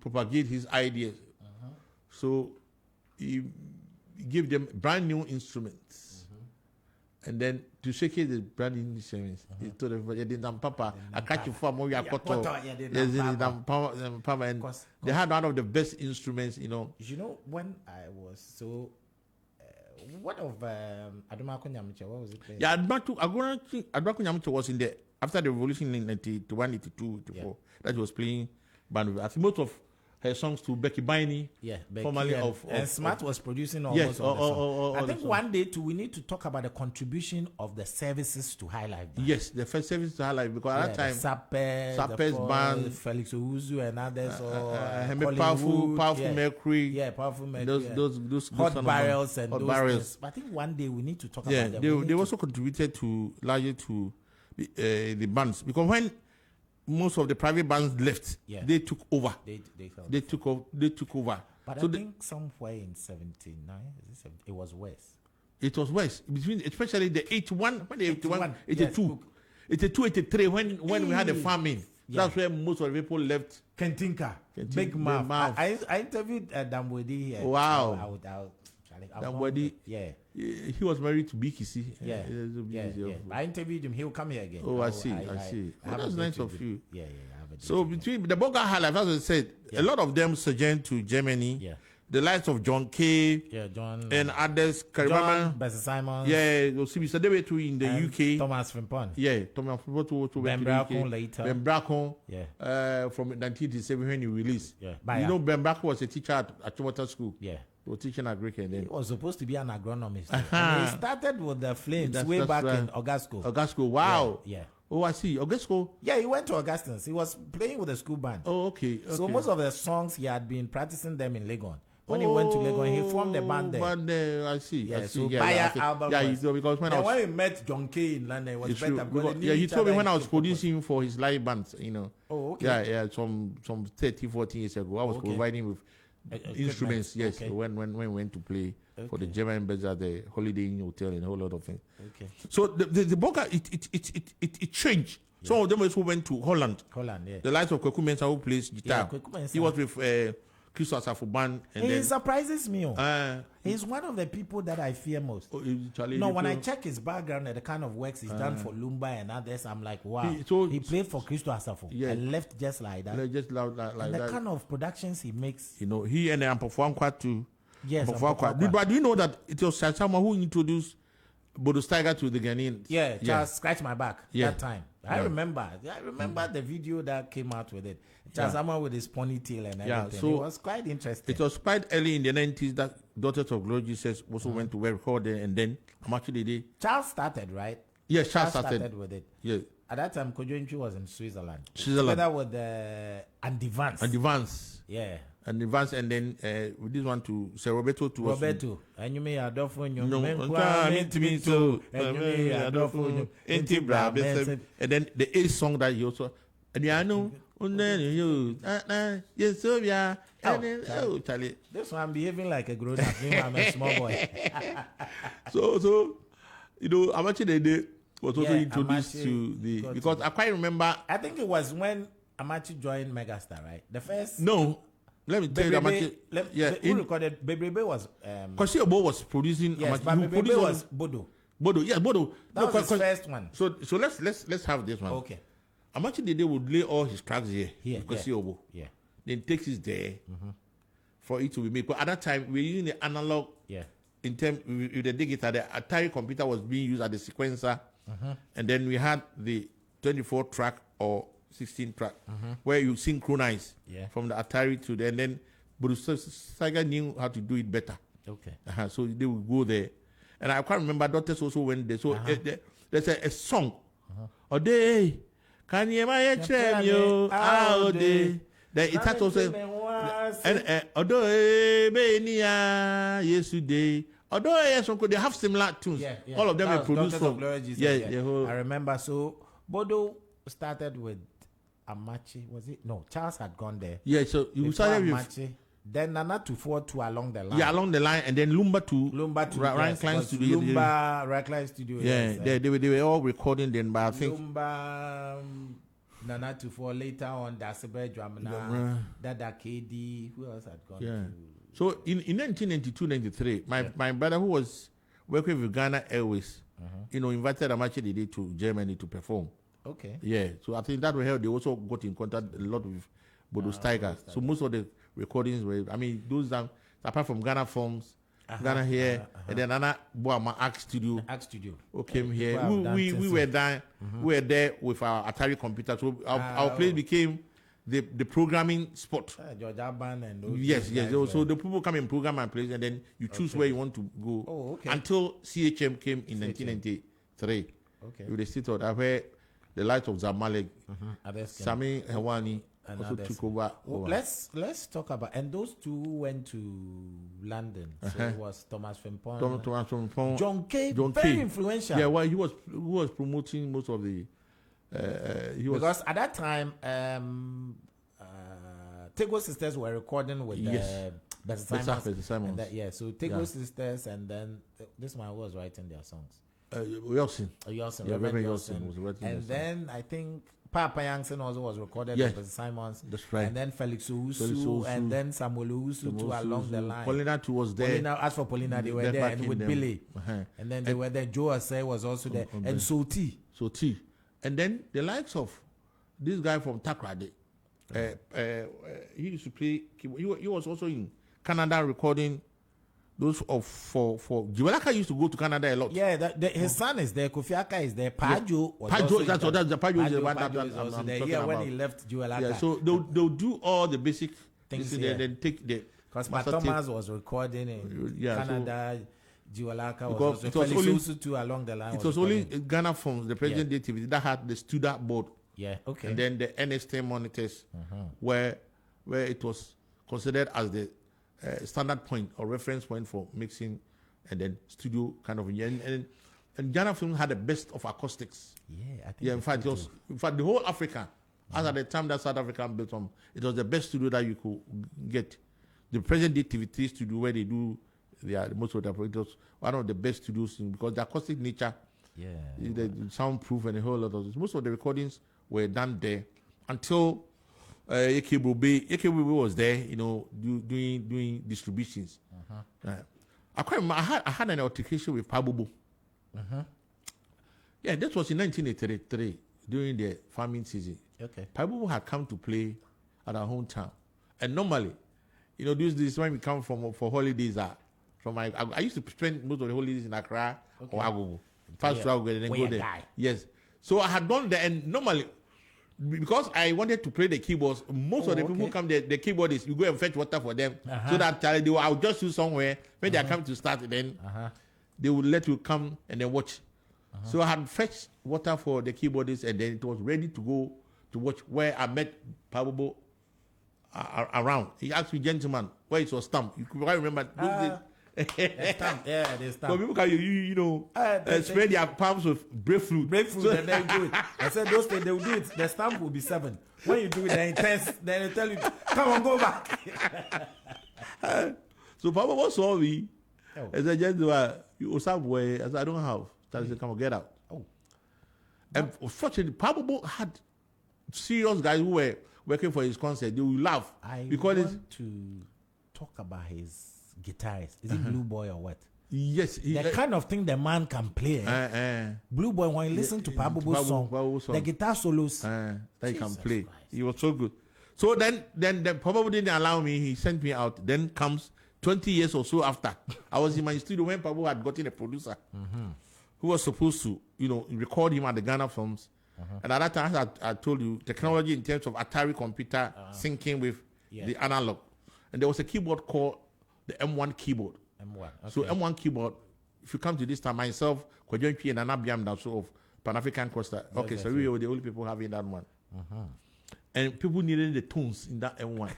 propagate his ideas. So he gave them brand new instruments. And then to showcase the brand new instruments, he told them, Papa, I catch you for more. And they had one of the best instruments, you know. You know, when I was so. What of Adumako Nyamiche? What was it playing? Yeah, Adumako Nyamiche was in the after the revolution in 1981, 82, 84. That he was playing band. I think most of her songs to Becky Biney. Yeah, formerly and Smart was producing almost all the songs. I think one day too we need to talk about the contribution of the services to High Life. Yes, the first service to High Life because at that time Sappers band, Felix Owuzu and others, powerful Mercury. Yeah, powerful Mercury. Those hot barrels and hot those barrels. Things. But I think one day we need to talk about them. They also contributed largely to the bands because when most of the private bands left, they took over. They took over. But so I think somewhere in 79, it was worse. It was worse between, especially the 81, when the 81, 82, 83 when we had the famine. That's where most of the people left. Kentinka, Big Mouth. I interviewed Damwedi here. Wow. Damwedi. He was married to Bikisi. Yeah. I interviewed him. He'll come here again. Oh, I see. That's nice of you. Yeah. So between the Boga Highlife, as I said, a lot of them sojourned to Germany. Yeah. The likes of John Kay. Yeah, John. And others. John, Bessie Simons. Yeah, so they were too in the UK. Thomas Frimpong. Yeah, Thomas Frimpong to Ben Bracken later. Ben Bracken. Yeah. From 1987 when he released. Yeah. You know, Ben Bracken was a teacher at Water School. Yeah. He was teaching Greek and then. He was supposed to be an agronomist. And he started with the Flames way back in Augusco. Augusco, wow. Yeah. Oh, I see. Augusco? Yeah, he went to Augustine's. He was playing with the school band. Oh, okay. So most of the songs, he had been practicing them in Legon. When he went to Legon, he formed the band there. I see. Yeah, I see. so Baya album. Yeah, because when we met John Kay in London, it was better. He told me when I was producing for his live bands, you know. Oh, okay. Yeah, some 30, 40 years ago, I was providing with instruments. Yes, when we went to play for the German embassy at the Holiday Inn Hotel and a whole lot of things. Okay. So the Boga it changed. Yeah. Some of them also went to Holland. Yeah. The likes of Kweku Mensah who plays guitar. Yeah, he was with Chris Asafo Band. He surprises me. He's one of the people that I fear most. When I check his background and the kind of works he's done for Lumba and others, I'm like, wow. He played for Christo Asafo and left just like that. Just like the that. kind of productions he makes. You know, he and Ampofwankwa too. Yes, but do you know that it was someone who introduced Bodo Steiger to the Ghanaians? Yeah, just scratch my back that time. I remember the video that came out with it. Chazama with his ponytail and everything. Yeah, so it was quite interesting. It was quite early in the 90s that Daughters of Glory Jesus also went to record there, and then Charles started, right? Yes, Charles started with it. Yeah. At that time, Kojo was in Switzerland. Together with Andy Vance. Yeah. And Vance, and then with this one to Sir Roberto to Roberto. And you may adore for you. And then the A song that he also. And I know. Yes, so yeah. Charlie. This one behaving like a grown up. I'm a small boy. So you know, Amachi Dede was also introduced to the because I quite remember. I think it was when Amachi joined Megastar, right? The first. No. Let me tell you, Amachi. Who recorded? Bebrebe was. Kosi Obo was producing. Yes, but Bebrebe was Bodo. Yes, Bodo. That was his first one. So let's have this one. Okay. Amachi Dede would lay all his tracks here. Kosi Obo. Yeah. Then takes it there for it to be made. But at that time, we were using the analog. Yeah. In terms with the digital, the Atari computer was being used as the sequencer, and then we had the 24 track or 16 track where you synchronize from the Atari to the, and then Bruce Saga knew how to do it better. Okay. So they would go there, and I can't remember. Daughters also went there. So there's a song. Ode, can you imagine you out there? Then it has also and although yesterday. Although they have similar tunes, all of them are produced from. I remember. So Bodo started with Amachi, was it? No, Charles had gone there. Yeah, so you started with Amachi, then Nana to 4-2 along the line. Yeah, along the line, and then Lumba to Ryan Klein Studio. Lumba, Ryan Klein Studio. Yeah, they were all recording then, but I think Lumba, Nana to 4 later on. Dasibe Dramana, Dada KD. Who else had gone? Yeah. So in 1992-93, my brother who was working with Ghana Airways, invited Amachi Dede to Germany to perform. Okay. Yeah. So I think that way they also got in contact a lot with Bodo Steiger. So most of the recordings were, those apart from Ghana Forms, Ghana here, and then Anna Boama Act Studio. Who came here. We were there. We were there with our Atari computer. So our place became the programming spot. George Aban and those. Yes. So the people come and program and place, and then you choose where you want to go. Oh, okay. Until CHM came in 1993. Okay. With the state of where the light of Zamalek, Sami Hewani also took over. Let's talk about, and those two went to London. So it was Thomas Frimpong, John Kay, very influential. Yeah, well, he was promoting most of the. Because at that time, Tego Sisters were recording with Bessie Simons. So Tego Sisters, and then this man was writing their songs. Reverend Yeltsin was writing. And then I think Papa Yankson also was recorded Yes. with Simons. That's right. And then Felix Felix Owusu, Owusu. and then Samuel Owusu too along the line. Paulina too was there. Paulina, as for Paulina, they were They're there, back and in with them. Billy. Uh-huh. And then they were there. Joe Asay was also there. And Soti. So T. And then the likes of this guy from Takrade. He used to play keyboard. He was also in Canada recording those of for Jiwalaka used to go to Canada a lot. Yeah, his son is there. Kofi Aka is there. Pajo was Pajo, also that's the Pajo is the one that Pajo is also I'm there. talking Yeah, when about. he left Jiwalaka. Yeah, so they'll do all the basic Things things here. then take the Because master Thomas tape. was recording in Yeah, so- Canada. Jiwalaka was Because also it was Felix only- Owusu too along the line. It was only recording. Ghana Phones, the present day TV, that had the Studer board. Yeah, okay. And then the NST monitors, where it was considered as the standard point or reference point for mixing, and then studio kind of. And Ghana Film had the best of acoustics. Yeah, I think. Yeah, in fact, the whole Africa, as at the time that South Africa built on, it was the best studio that you could get. The present day TV3 studio where they do most of the operators, one of the best studios because the acoustic nature, the soundproof and a whole lot of this. Most of the recordings were done there until AKB was there, doing distributions. I can't remember. I had an altercation with Pabubu. Yeah, that was in 1983 during the farming season. Okay. Pabubu had come to play at our hometown, and normally, this when we come for holidays I used to spend most of the holidays in Accra or Agogo. First to Agogo and then go there. Guy. Yes. So I had gone there, and normally, because I wanted to play the keyboards, most of the people who come there, the keyboardists, you go and fetch water for them, so that I'll just use somewhere when they are coming to start, then they would let you come and then watch. So I had fetched water for the keyboardists, and then it was ready to go to watch where I met Pablo around. He asked me, gentleman, where is your stamp? You could probably remember those days. The stamp. Yeah, the stamp. So people can spread their palms with breadfruit. Breadfruit, and then do it. I said those things they will do it. The stamp will be 7. When you do it, they're intense. Then they tell you, come on, go back. So Papa was saw me. I said, gentleman, you somewhere. I said, I don't have. So I said, come on, get out. And fortunately, Papa had serious guys who were working for his concert. They will laugh because want to talk about his guitarist. Is it Blue Boy or what? Yes, The kind of thing the man can play. Blue Boy, when you listen to Pabubu's song, the guitar solos that he can Jesus play. Christ. He was so good. So then Papa didn't allow me. He sent me out. Then comes 20 years or so after. I was in my studio when Papa had gotten a producer who was supposed to, record him at the Ghana Films. And at that time, as I told you, technology in terms of Atari computer syncing with the analog. And there was a keyboard called the M1 keyboard. M1. Okay. So M1 keyboard, if you come to this time, myself, Kwajonpi and Anabiam, that sort of Pan-African Costa. Okay, so we were the only people having that one. And people needed the tones in that M1.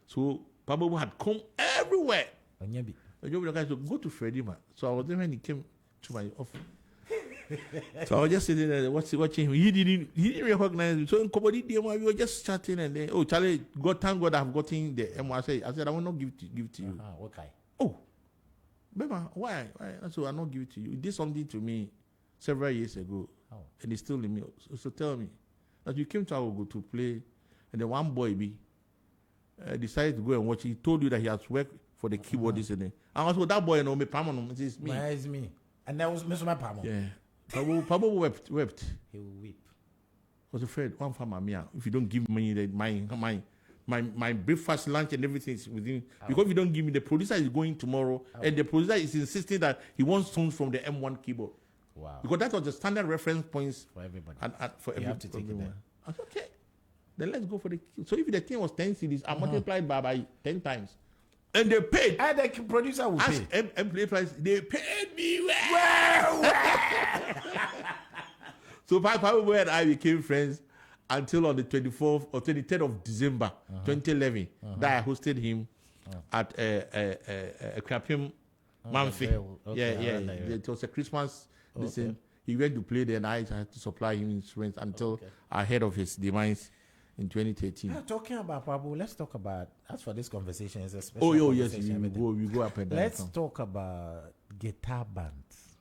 So Pablo had come everywhere. Onyebi. The guy said, go to Fredyma. So I was there when he came to my office. So I was just sitting there watching him. He didn't recognize me. So in Kobodi, we were just chatting and then, oh, Charlie, thank God I've gotten the M1. I said, I will not give it to you. Okay. Oh, Bema, why? So I not give it to you. You did something to me several years ago, and it's still in me. So tell me that you came to Agogo to play, and then one boy decided to go and watch. He told you that he has worked for the keyboardist, and also that boy, me Pamon, it's me. It's me. And that was Mr. Pamon. Yeah, Pablo wept. He will weep. I was afraid one farmer, if you don't give me my breakfast, lunch, and everything is within. Because if you don't give me, the producer is going tomorrow, and the producer is insisting that he wants tones from the M1 keyboard. Wow. Because that was the standard reference points For everybody. for You have to take it there. I said, okay, then let's go for the. So if the thing was 10 CDs, I multiplied by 10 times, and they paid. And the producer will As pay. play price, they paid me well. So Papa and I became friends until on the 24th or 23rd of December 2011 that I hosted him at a Krapim Manfi. Yeah. It was a Christmas. Listen, he went to play there and I had to supply him instruments until ahead of his demise in 2013. Talking about Pablo, let's talk about, as for this conversation, it's a special conversation. Yes, we go up and down. Let's talk about guitar bands.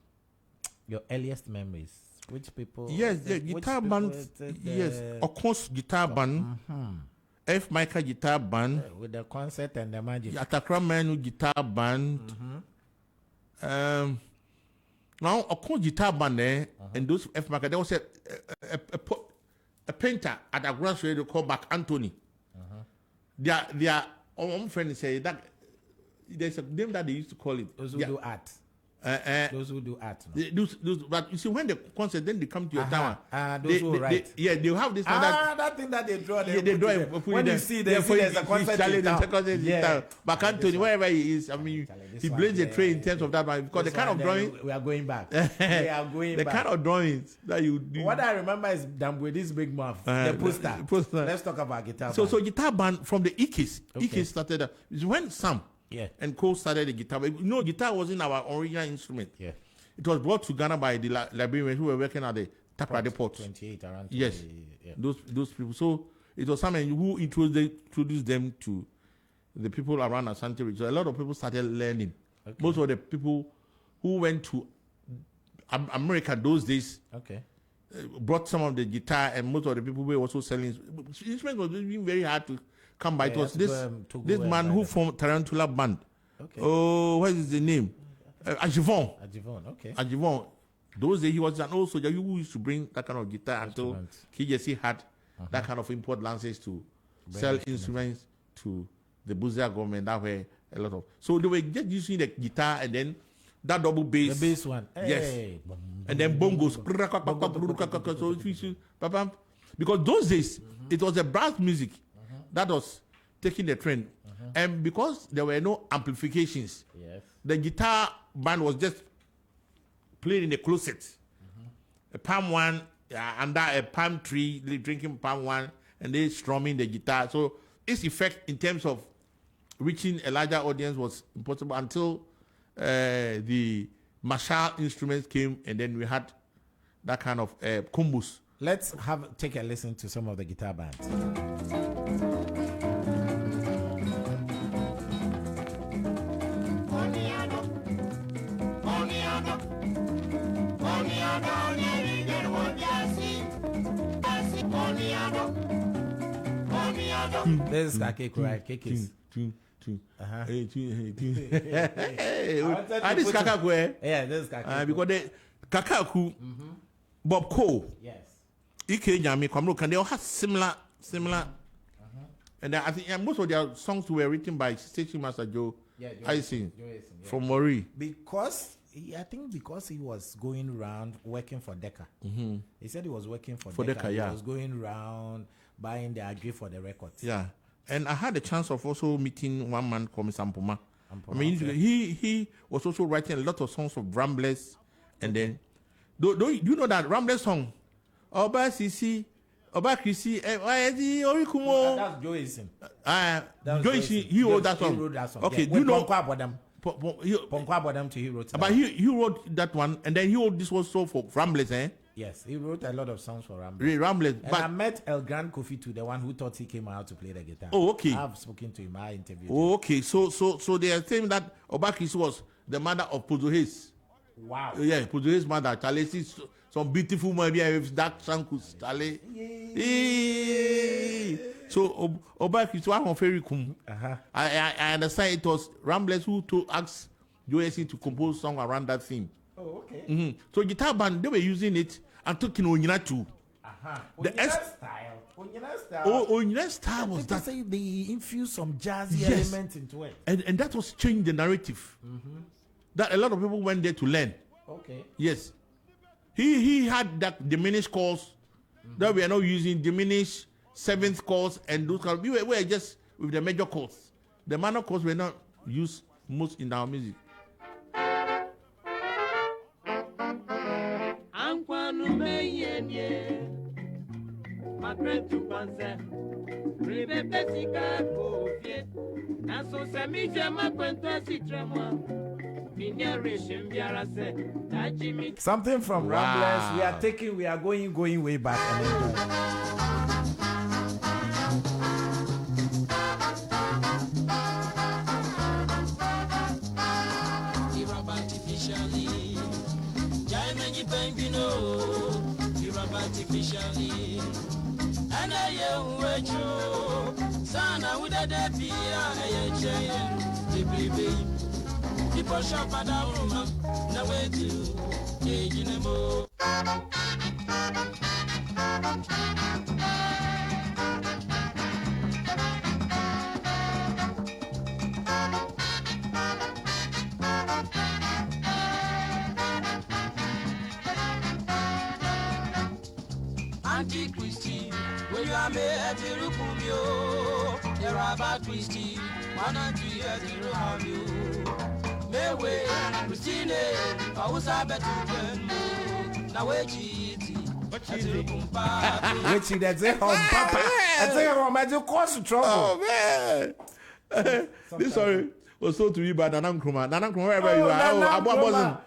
Your earliest memories Which people? Yes, the guitar band. Yes, of course, guitar band. F. Micah guitar band. With the concert and the magic. Atakra Manu guitar band. Now, of course, guitar band there, and those F. Micah, there was a painter at a grassroots called back Anthony. They are own friends say that there's a name that they used to call it. Those who do art. Those who do art. Those, but you see, when the concert, then they come to your town. Those who write. They have this. That thing that they draw. They draw it. When you see there's a concert in town. But Anthony, wherever he is, I mean, he blazed the trail in terms of that one because the kind of drawing. We are going back. We are going back. The kind of drawings that you do. What I remember is Dambuedi's big mouth. The poster. Let's talk about guitar band. So guitar band from the Ikis. Ikis started. It's when Sam. Yeah. And Cole started the guitar. But, guitar wasn't our original instrument. Yeah. It was brought to Ghana by the librarians who were working at the Takoradi Port. 28 around. Yes. Yeah. Those people. So it was someone who introduced them to the people around Asante Ridge. So a lot of people started learning. Okay. Most of the people who went to America those days brought some of the guitar, and most of the people were also selling. Instruments was being very hard to come by. It was this man who formed Tarantula Band. Okay. Oh, what is the name? Ajivon. Okay. Ajivon. Those days he was an old soldier who used to bring that kind of guitar until KJC had that kind of import license to sell instruments to the Buzia government. That way a lot of. So they were just using the guitar and then that double bass. The bass one. Yes. And then bongos. So because those days it was a brass music that was taking the trend. And because there were no amplifications, the guitar band was just playing in the closet. A palm one under a palm tree, drinking palm one, and they strumming the guitar. So its effect in terms of reaching a larger audience was impossible until the Marshall instruments came, and then we had that kind of combos. Let's take a listen to some of the guitar bands. This is Kakeko, right? Kekis. This is Kakako. Yeah, this is Kakeko. Because the Kakaku, Bob Cole, yes, Ike Jami Kwamro, they all have similar. And I think most of their songs were written by Station Master Joe Icing from Mori. I think because he was going around working for Decca. He said he was working for Decca. He was going around buying the agree for the records. Yeah. And I had the chance of also meeting one man called Sampoma. I mean, he was also writing a lot of songs for Ramblers. And then, do you know that Ramblers song? Oba Sisi, Oba Krisi, Orikumo. That's Joyce. Joyce, he wrote that song. Okay, do you know? He wrote that. But he wrote that one, and then he wrote this one so for Ramblers, eh? Yes, he wrote a lot of songs for Ramblers. And I met El Grand Kofi too, the one who thought he came out to play the guitar. Oh, okay. I've spoken to him. I interviewed him. Oh, okay. So they are saying that Obakis was the mother of Pozohes. Wow. Yeah, Pozohes' mother. Charlie, some beautiful movie with that Sankus. Charlie. So Obakis one of very cool. I understand it was Ramblers who asked Joyce to compose song around that theme. Oh, okay. So guitar band, they were using it and talking Onyina too. Onyina style was that. Say they infused some jazzy element into it. And that was changing the narrative. That a lot of people went there to learn. Okay. Yes. He had that diminished chords that we are not using, diminished seventh chords and those kind of, we were just with the major chords. The minor chords were not used most in our music. Something from Ramblers. We are going way back. Artificially, Sana with a people shop at our room, no way to age in a mo. Auntie Christie, when you are made at the Rupumio, there are about Christie, 1 and 2 years in Rohamio. Mayway, Christine, I was a better than now wait, Which that's it, Papa. I think I'm going to cause trouble. Oh, man. This story was told to me by Nanam Kruma. Nanam Kruma, wherever you are.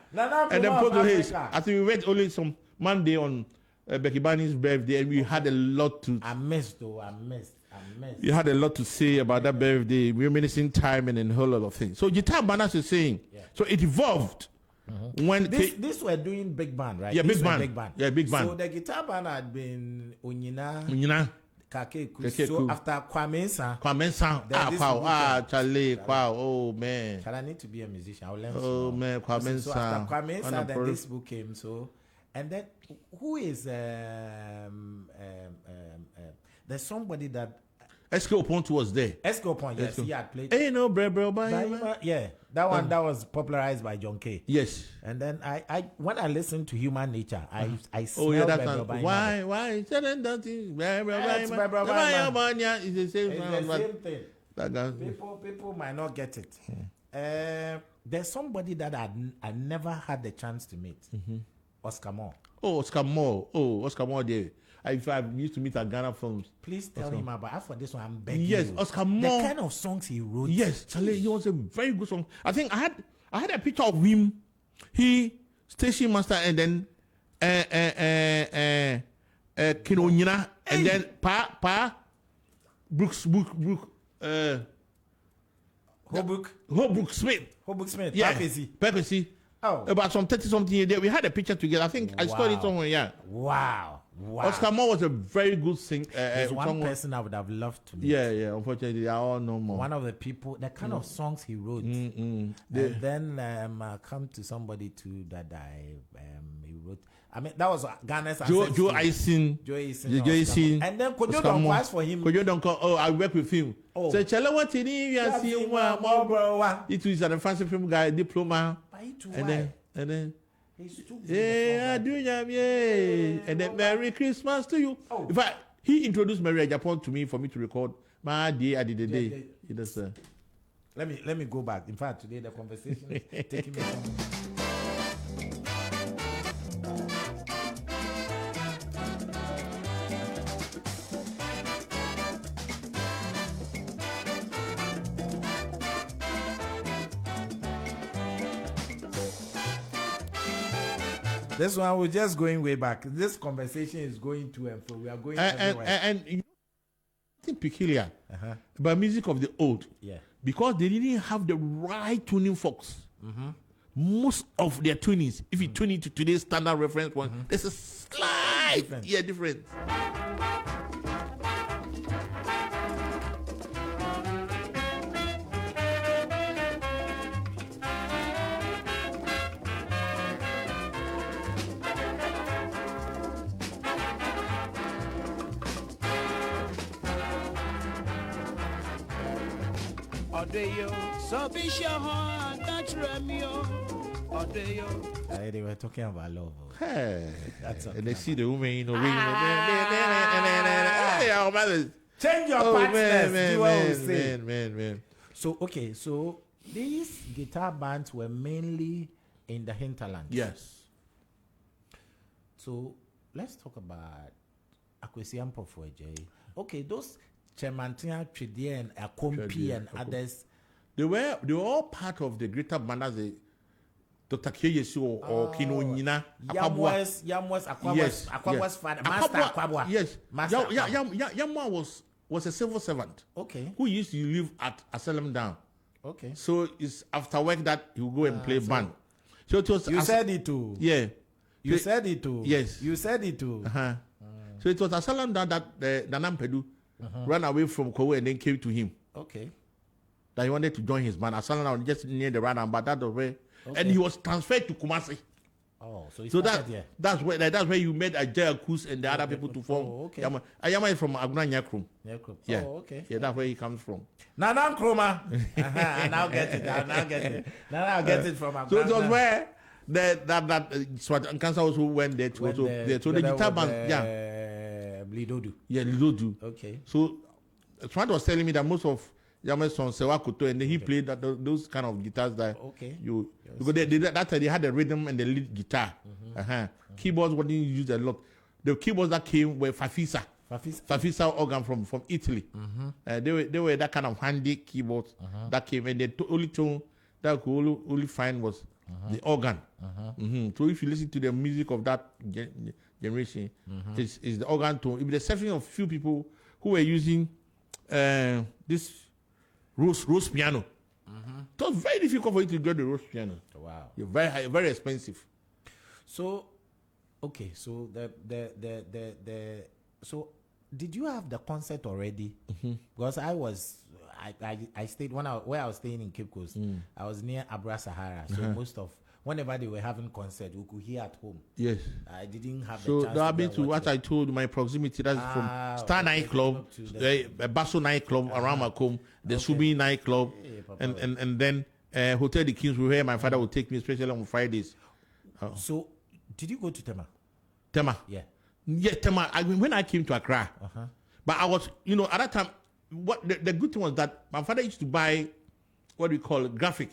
And then Photo Hayes. I think we went only some Monday on Becky Barney's birthday, and we had a lot to. I missed. You had a lot to say about that birthday, reminiscing time and a whole lot of things. So Guitar Band is saying, so it evolved when this were doing big band, right? Yeah, big band. band. Yeah, big band. So the Guitar Band had been Unyina, Kakeku. So Kakeku. after Kwame Charlie, oh man. Shall I need to be a musician? I'll learn. Oh man, Kwame So after Kwame San, then this book came. So, and then who is there's somebody that Esco Point was there. Esco Point, yes, he had played. Hey, no, bro, yeah, that one that was popularized by John Kay. Yes. And then I when I listened to Human Nature, I smelled why? It's the same thing. People might not get it. There's somebody that I never had the chance to meet. Oscar Moore. Oh, Oscar Moore there. I used to meet at Ghana films. Please tell him about. For this one, I'm begging you. Oscar Moore. The kind of songs he wrote. Yes, Charlie, he was a very good song. I think I had a picture of him. He station master, and then Kinonyina, and then Pa Brooks Holbrook Smith. Yeah, Pepsi. Oh, about some 30-something years. We had a picture together. I think I saw it somewhere. Yeah. Wow. Oscar Moore was a very good singer. There's one person I would have loved to meet. Yeah. Unfortunately, they are all no more. One of the people, the kind of songs he wrote. And then I come to somebody too that he wrote. I mean, that was Ghana's Joe Ison. And then Kojo don't ask for him. Kojo don't call. Oh, I work with him. Oh, so Chella, what you need? You are seeing one more, bro. It was a fancy film guy, diploma. And then. Yeah, I do, yeah. And then Merry Christmas to you. In fact, he introduced Maria Japan to me for me to record my day. I did the day. Let me go back. In fact, today the conversation is taking me somewhere. This one, we're just going way back. This conversation is going to and fro. We are going everywhere. And you know, something peculiar about music of the old. Yeah. Because they didn't have the right tuning forks. Most of their tunings, if you tune it to today's standard reference one, there's a slight difference. So be sure that's Romeo. They were talking about love. Hey, that's okay. And they see the woman, you know, change your partners. Man. So so these guitar bands were mainly in the hinterland. Yes. So let's talk about Akwesi Ampofo. Okay, those Chemantia, Tridia, and Akompi and others. They were all part of the greater band as a Dr. Keyesu or Kinonyina. Yamwas Akwaba's father, Master Akwabwa. Yes. Yamwa was a civil servant. Okay. Who used to live at Asylum Down. Okay. So it's after work that he will go and play band. So it was you said it too. Yeah. You said it too. Yes. You said it too. So it was Asalam that Nanam Pedu ran away from Kowe and then came to him. Okay. That he wanted to join his band. Asalam was just near the Radam, but that was where, and he was transferred to Kumasi. Oh, So that's where you met Ajay Kus and the other people to form. Oh, okay. Ayama is from Aguna Nyakrum. Yeah. Oh, okay. Yeah, that's where he comes from. Nanam Kroma. I now get it. Now I'll get it from Aguna. So it was where that Cancer also went there to also there. So the guitar band, Lidodu. Yeah, Lidodu. Okay. So Swat was telling me that most of Yama's son Sewakoto, and then he played those kind of guitars that because that time they had the rhythm and the lead guitar. Keyboards were being used a lot. The keyboards that came were Fafisa organ from Italy. They were that kind of handy keyboards that came, and the only tone that could only find was the organ. So if you listen to the music of that generation, it's the organ tone. If the exception of few people who were using this Rose piano. It was very difficult for you to get the Rose piano. Wow. You're very high, very expensive. So, okay, so so did you have the concert already? Because I stayed where I was staying in Cape Coast. I was near Abra Sahara, so most of whenever they were having concert, we could hear at home. Yes. I didn't have so the chance that been to what I told my proximity. That's from Star nightclub, Basso nightclub around Macomb, the Subi nightclub, and then Hotel the Kings, where my father would take me, especially on Fridays. So, did you go to Tema? Tema. Yeah. Yeah, Tema. When I came to Accra, but I was, at that time, what the good thing was that my father used to buy what we call graphic.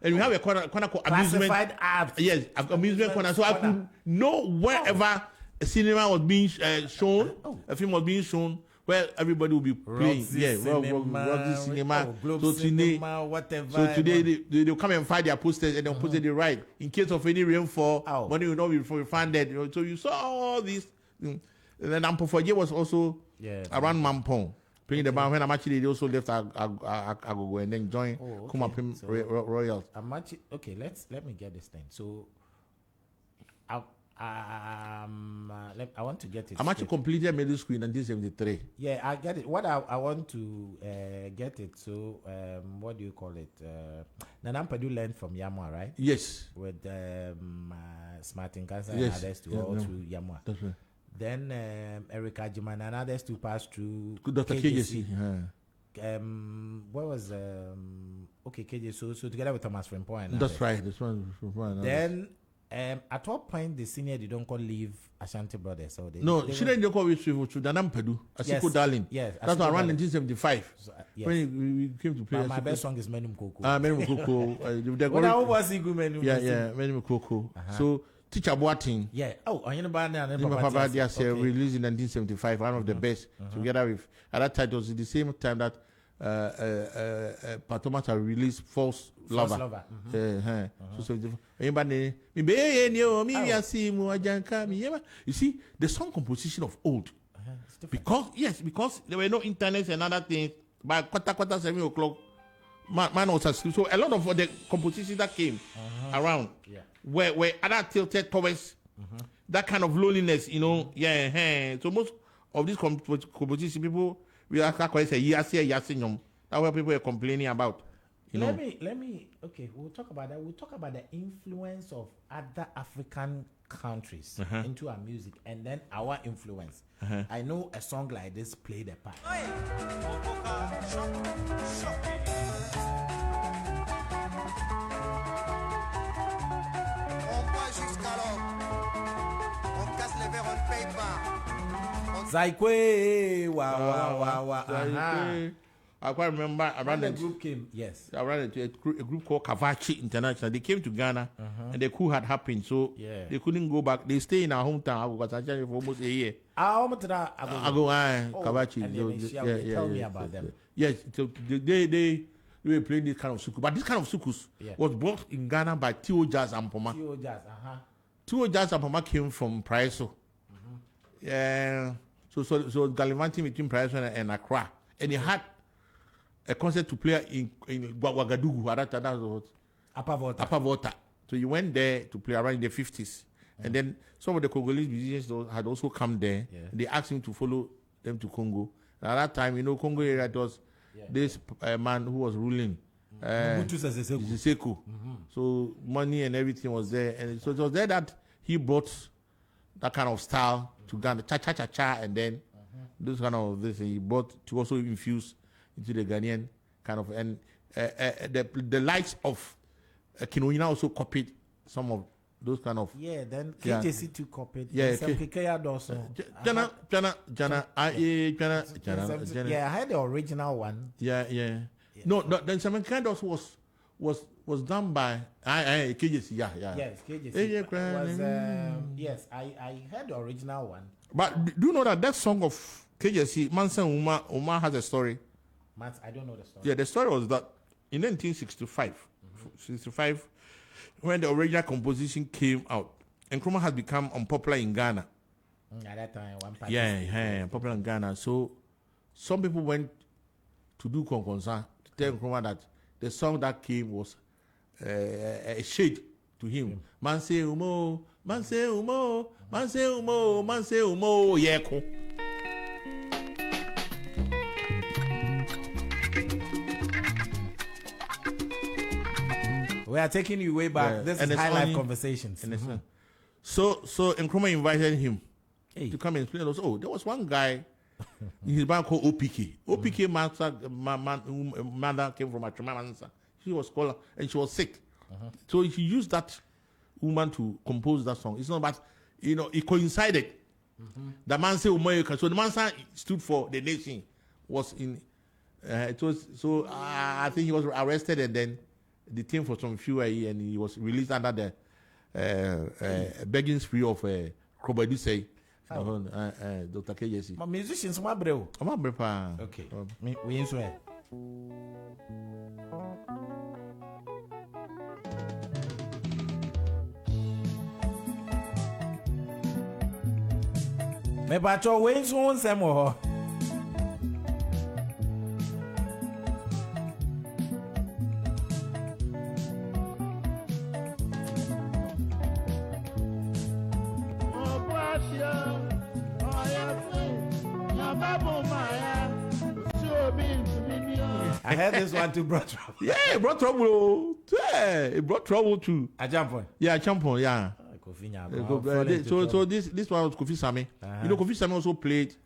And we have a corner called amusement. Classified apps. Yes, amusement corner. So I could know wherever a cinema was being shown, a film was being shown, where everybody will be playing. Roxy Cinema. Globe Cinema, whatever. So today they'll come and find their posters and they'll post it right. In case of any rainfall, money will not be refunded. So you saw all these. And then Ampofoye was also around Mampong. Playing the band when I'm actually they also left Agogo and then joined Kumapim Royals. Okay, let me get this thing. So I want to get it. I'm actually completed middle school in 1973. Yeah, I get it. What I want to get it. So what do you call it? Nanam Pedu learned from Yamwa, right? Yes. With Smart and Cancer and others to all through Yamwa. That's right. Then Erica Jiman and others to pass through Dr. KJC. What was KJC? So together with Thomas Frimpong. That's right. This one. Then at what point the senior they don't call leave Ashanti Brothers? So she didn't call with Nanam Pedu. Asiko Darling. Yes. That's around 1975 when we came to play. My best song is Menum Koko. Menum Koko. When I was Menum. Yeah, Menum Koko. So. Teacher Boating. Yeah. Oh, Papa released in 1975, one of the best. Together with at that time it was the same time that Patomat released False Lover. So you see the song composition of old. Because there were no internet and other things. By quarter 7 o'clock, man was asleep. So a lot of the compositions that came around. Where other tilted towards that kind of loneliness, So most of these compositions, people we actually say that's what people are complaining about. Let me. Okay, we'll talk about that. We'll talk about the influence of other African countries into our music, and then our influence. I know a song like this played a part. Zaikwe, wow. I quite remember around the group came. Yes, around a group called Kavachi International. They came to Ghana, and the coup had happened, so they couldn't go back. They stay in our hometown because I for almost a year. Kavachi. Tell me about them. Yes, so they were playing this kind of sukus, but this kind of sukus was brought in Ghana by Tio Jazz and Poma. Tio Jazz and Poma came from Praiso. So gallivanting between Praiso and Accra, and he had a concert to play in Ouagadougou. That was Upper Volta. So you went there to play around in the 50s, And then some of the Congolese musicians had also come there. Yeah. They asked him to follow them to Congo. And at that time, Congo area, it was this man who was ruling. Mobutu Sese Seko. Seko. So money and everything was there. And so it was there that he brought that kind of style to Ghana. Cha-cha-cha-cha. And then those kind of this he brought to also infuse into the Ghanaian kind of. And the likes of Kinoina also copied some of those kind of. Yeah, then KJC too copied. Yeah, Jana. Yeah, I had the original one. Yeah. No, then some kind of was done by KJC. Yeah. Yes, KJC. Was, yes, I heard the original one. But do you know that song of KJC, Mansa Uma has a story? I don't know the story. Yeah, the story was that in 1965, 65, when the original composition came out, Nkrumah had become unpopular in Ghana. At that time, one party. Yeah, popular in Ghana. So some people went to do Konkonsa to tell Nkrumah that the song that came was a shade to him. Manse umo, manse umo, manse umo, manse umo, yeko. We are taking you way back. This is High Life Conversations. So Nkrumah invited him to come and play. Oh, there was one guy in his band called OPK. OPK mother came from Atramansa. She was scholar and she was sick. So he used that woman to compose that song. It's not about, it coincided. The man said Umoyoka. So the man stood for the nation. Was in, it was, so I think he was arrested and then detained for some few years and he was released under the begging spree of Krobadu say. Dr. KJC. My musicians, my bro. Okay. We swear. Me pacho we so nsem ho. I heard this one too brought trouble. Yeah, it brought trouble. Yeah, it brought trouble too. A champion. Yeah, champion. Yeah. So this one was Kofi Same. Kofi Same also played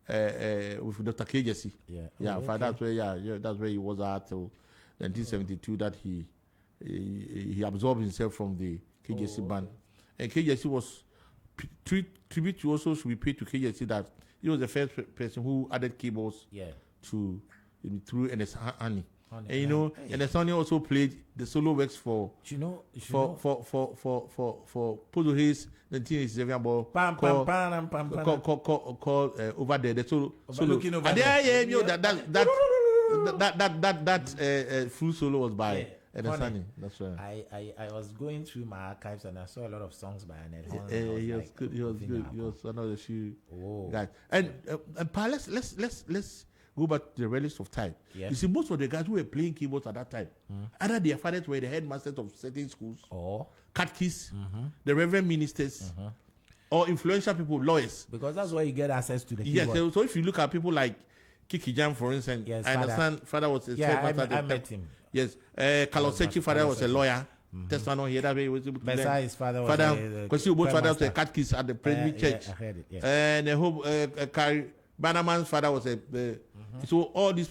with Dr. KJC. Yeah. That's where that's where he was at till 1972. That he absorbed himself from the KJC band, and KJC was tribute to also should be paid to KJC that he was the first person who added keyboards to through NS Honey. And NS Honey also played the solo works for Pozo Hayes 1987 about called over there the solo that full solo was by NS Honey. That's right. I was going through my archives and I saw a lot of songs by NS Honey. He was good. He was another shoe guy. And Pa, let's go back to the relics of time. Yeah. You see, most of the guys who were playing keyboards at that time, either their fathers were the headmasters of certain schools, or catechists, the reverend ministers, or influential people, lawyers. Because that's where you get access to the keyboard. Yes, so if you look at people like Kiki Jam, for instance, I understand father was a headmaster. I met him. Yes, Kalosechi father was a lawyer. Testimony here that way was able to his father was because both fathers were catechist at the Presbyterian Church. I heard it, yeah. And the whole Bannerman's father was a so all these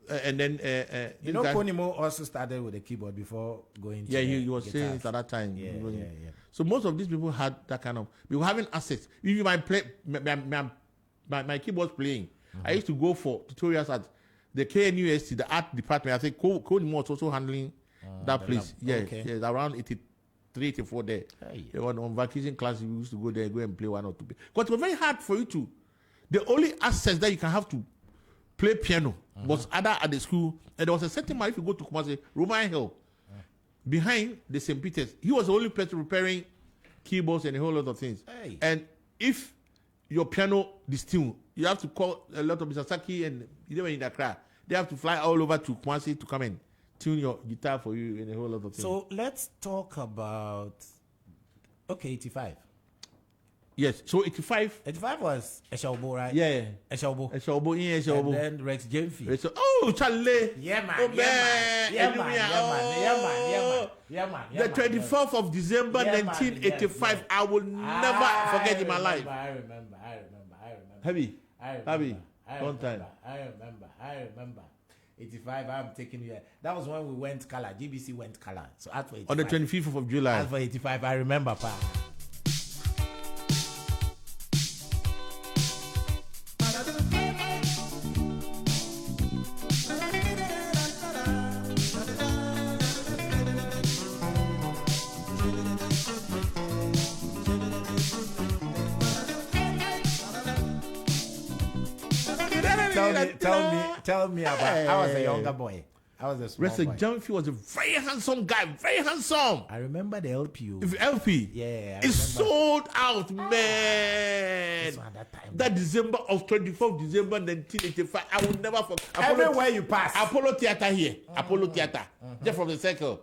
and then Konimo also started with the keyboard before going to he was saying it at that time. Yeah. So most of these people had that kind of we were having access. If you might play my keyboard playing, I used to go for tutorials at the KNUST, the art department. I think Konimo was also handling that place. Around 83, 84 there. On vacation class, we used to go there, go and play one or two. Because it was very hard for you to. The only access that you can have to play piano was either at the school, and there was a certain man if you go to Kumasi, Roman Hill, behind the St. Peter's. He was the only person repairing keyboards and a whole lot of things. And if your piano distuned, you have to call a lot of Mr. Saki and in Accra. They have to fly all over to Kumasi to come and tune your guitar for you and a whole lot of things. So let's talk about Okay, 85. Yes. So 85. 85 was Eshobo, right? Yeah. Eshobo. Eshobo. Yeah. And Eshobo. then Rex Jemfi. Oh, Charlie. Yeah, man. Oh, Yeah, man. The 24th of December, 1985. Yes. I will never forget in my life. I remember. Heavy. One time. I remember. 85, I'm taking you. That was when we went color. GBC went color. So as for 85, on the 25th of July. As for 85, I remember, pa. Tell me about. I was a younger boy. I was a small boy. Jemfi was a very handsome guy, very handsome. I remember the LP. If LP, yeah, it sold out, man. That December of 24th December 1985, I will never forget. Everywhere you pass, Apollo Theater here, Apollo Theater, just from the circle.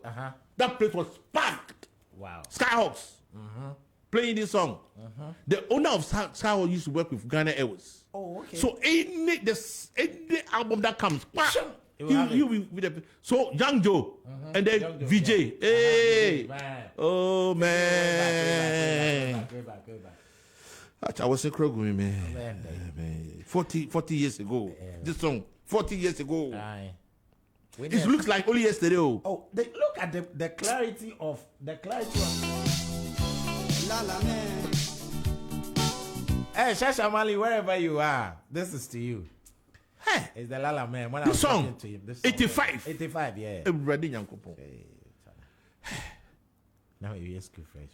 That place was packed. Wow. Skyhawks playing this song. The owner of Skyhawks used to work with Ghana Airways. Oh, okay. So any album that comes, he will with the so Young Joe and then Young VJ. Yeah. Hey, man. Oh man. Go back. I was in Krogu, man. 40 years ago. This song, 40 years ago. It looks like only yesterday. Oh, look at the clarity of La La man. Hey, Shashamali, wherever you are, this is to you. Hey, it's the Lala man. When this I was song, talking to him, this 85. 85, yeah. Ready, Yankopo. Now you hear school fresh.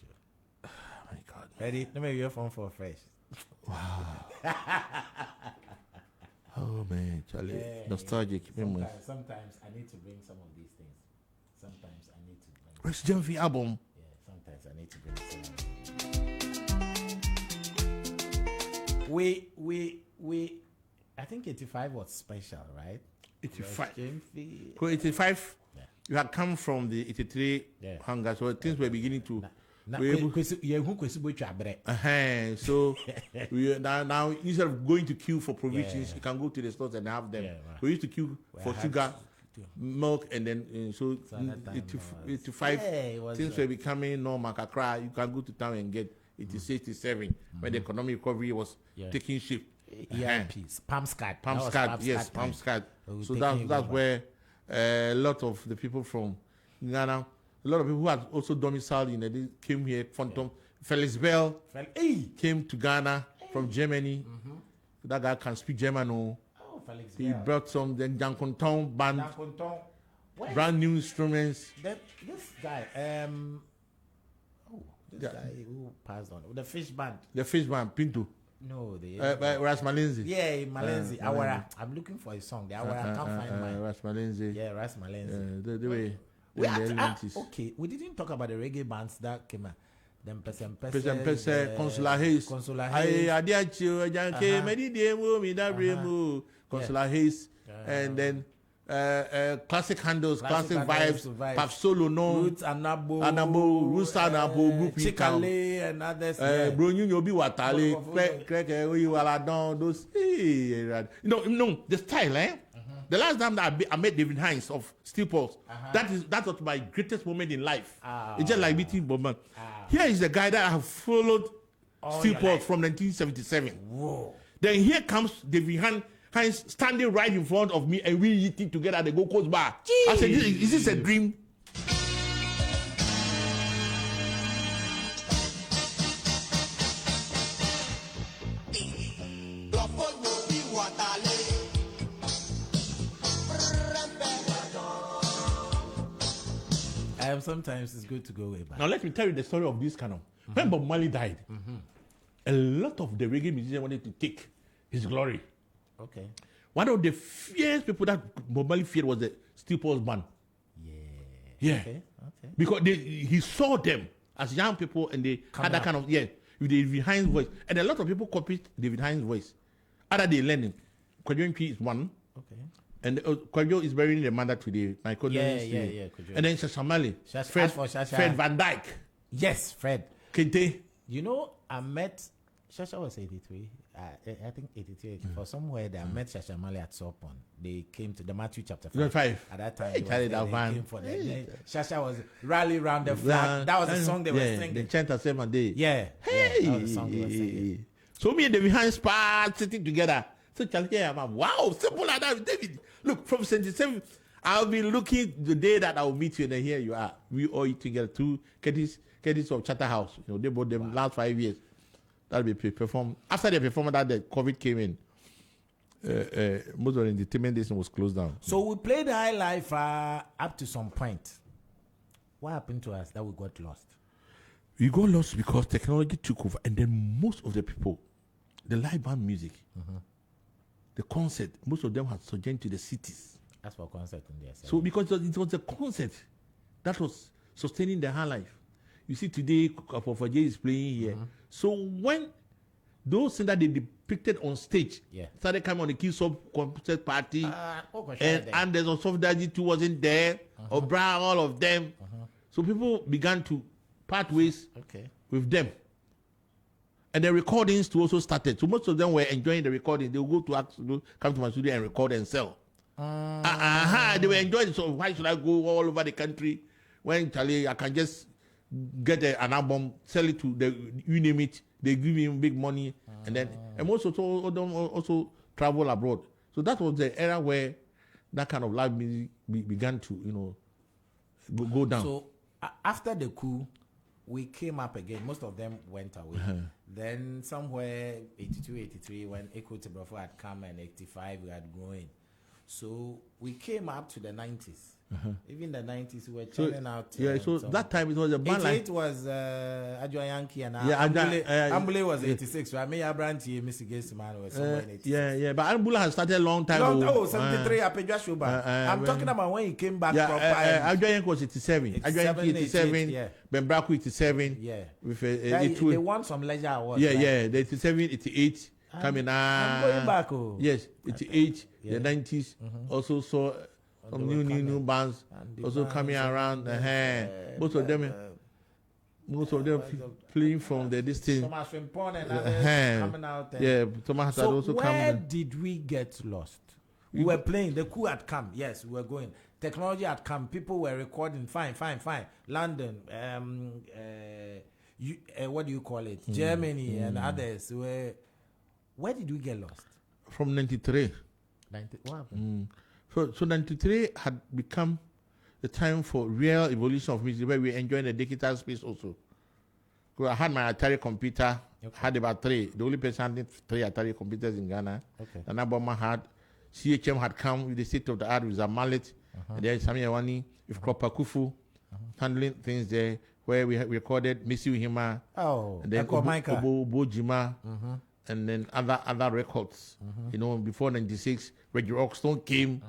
Oh my God. Ready? Let me hear phone for fresh. Wow. Oh man, Charlie, nostalgic. Sometimes I need to bring some of these things. Sometimes I need to bring. Rex Jemfi album. Yeah, sometimes I need to bring some. We I think 85 was special, right? 85. 85, you had come from the 83 hunger, so things were beginning to. So now instead of going to queue for provisions, you can go to the stores and have them. We used to queue for sugar, milk, and then so 85 things were becoming normal. Kakra, you can go to town and get 86, 87 when the economic recovery was taking shape. Pamscat. Yes, Pamscat. So that's where a lot of the people from Ghana, a lot of people who had also domiciled in they came here. Phantom Felix Bell came to Ghana from Germany. That guy can speak German. Felix he Bell. brought some then Jankonton band, brand new instruments. This guy, guy who passed on the fish band. The fish band, Pinto. No, the Ras Malenzi. Yeah, Malenzi. Awara. I'm looking for a song. The Awara. I can't find mine. Ras Malenzi. Yeah, Ras Malenzi. The way. Okay, we didn't talk about the reggae bands that came out. Them Pese, Consular Hayes. Consular Hayes. And then classic handles, classic vibes, Pap Solo, no, Roots Anabo, Roots Anabo, Group Chikale, and others. Bro, you know, be what Ali, Craig, you are done those. No, the style, eh? The last time that I met David Hines of Steel Pulse, that was my greatest moment in life. It's just like meeting Bowman. Here is the guy that I have followed Steel Pulse from 1977. Whoa. Then here comes David Hines standing right in front of me and we eating together at the Gold Coast bar. Jeez. I said, is this a dream? Sometimes it's good to go way back. Now let me tell you the story of this canon. When Bob Marley died, a lot of the reggae musicians wanted to take his glory. Okay. One of the fierce people that Bob Marley feared was the Steel Pulse band. Yeah. Okay. Because he saw them as young people and they had that kind of, with David Hines' voice. And a lot of people copied David Hines' voice. Other they learning. Kwadwo P is one. Okay. And Kwadwo is burying the mother today. Yeah. And then Shashamali. Fred Van Dyke. Yes, Fred. Kente. You know, I met Shasha was 83. I think 83, 84. Somewhere there, I met Shasha Mali at Sopon. They came to the Matthew chapter 5. At that time, Hey, Charlie, they that came for Shasha was rally round the flag. That was the song they were singing. The chant at 7 day. Yeah. Hey. That was the song they were singing. So me and the behind spot sitting together. So Charlie, I'm wow, simple like that, David. Look, from 77, I'll be looking the day that I'll meet you, and then here you are. We all eat together. Two caddies of Charterhouse. You know, they bought them last 5 years. That'll be performed. After they performed that, the COVID came in. Most of the entertainment station was closed down. So we played High Life up to some point. What happened to us that we got lost? We got lost because technology took over, and then most of the people, the live band music, the concert, most of them had surged to the cities. That's for concert in there. So because it was the concert that was sustaining the High Life. You see today, Kofi is playing here. So when those things that they depicted on stage started coming on the Kiss Up concert party, and Anders or Soft Daddy 2 wasn't there, or Brown, all of them. So people began to part ways with them. And the recordings too also started. So most of them were enjoying the recording. They would go to come to my studio and record and sell. They were enjoying it. So why should I go all over the country when Charlie, I can just get an album, sell it to you name it, they give him big money, and most of them also travel abroad. So that was the era where that kind of live music began to, go down. So after the coup, we came up again. Most of them went away. Then somewhere 82, 83, when Equity Brofo had come, and 85 we had grown. So we came up to the 90s. Even the 90s, we were churning out. So that time it was a band 88 was Adjoa Yankee, and Ambule was 86. So I mean, Abranti, Mr. Gateman was somewhere in 86. But Ambule has started a long time ago. 73, Apejwa Shoba. I'm talking about when he came back from Adjoa Yankee was 87. Adjoa Yankee 87. Ben Braco 87. With they won some leisure awards. The 87, 88. Coming I'm going back. Yes, 88, the 90s. Also saw some new bands also coming around. Most of them playing from this thing. Thomas Frimpong and others coming out. Thomas had also come. Where did we get lost? We were playing. The coup had come. Yes, we were going. Technology had come. People were recording. Fine. London. What do you call it? Germany and others. Where did we get lost? From 93. What happened? So 93 had become the time for real evolution of music, where we enjoying the digital space also. I had my Atari computer. Had about 3. The only person had 3 Atari computers in Ghana. And Aboma had CHM had come with the state of the art with a mallet. And then Sami Awani with Paa Kofi handling things there, where we recorded Missy Uhima. And then Bojima. And then other records. Before 96, Reggie Rockstone came.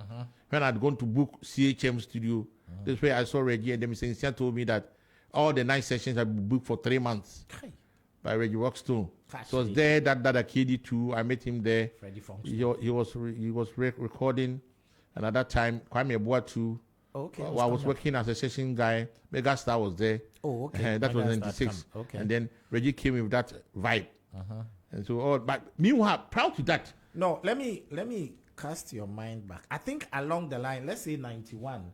When I'd gone to book CHM studio, that's where I saw Reggie, and then Mr. Insia told me that all the night sessions had been booked for 3 months by Reggie Rockstone. So it was there that KD too. I met him there. He was recording, and at that time Kwame Boa too. I was working as a session guy. Megastar was there. That was 96. And then Reggie came with that vibe. And so, but meanwhile, proud to that. No, let me cast your mind back. I think along the line, let's say 91,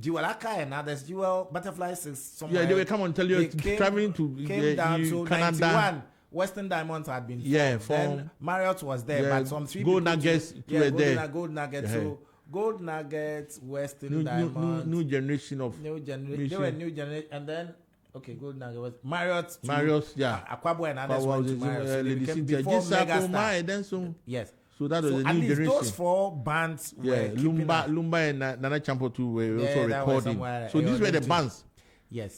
Dualaka and others, Dual Butterflies is somewhere. Yeah, they will come and tell you traveling to down. So Canada. 91, Western Diamonds had been formed. Then Marriott was there, but some 3 Gold Nuggets were there. Gold Nuggets. So Gold Nuggets, Western Diamonds. New generation of They were new generation, and then. Gold Nugget was Marriott, Akwabo and others went to Marriott. So they became before Megastar. Yes. So that was the new generation. Those 4 bands were Lumba and Nana Champo too were also recording. So these were the bands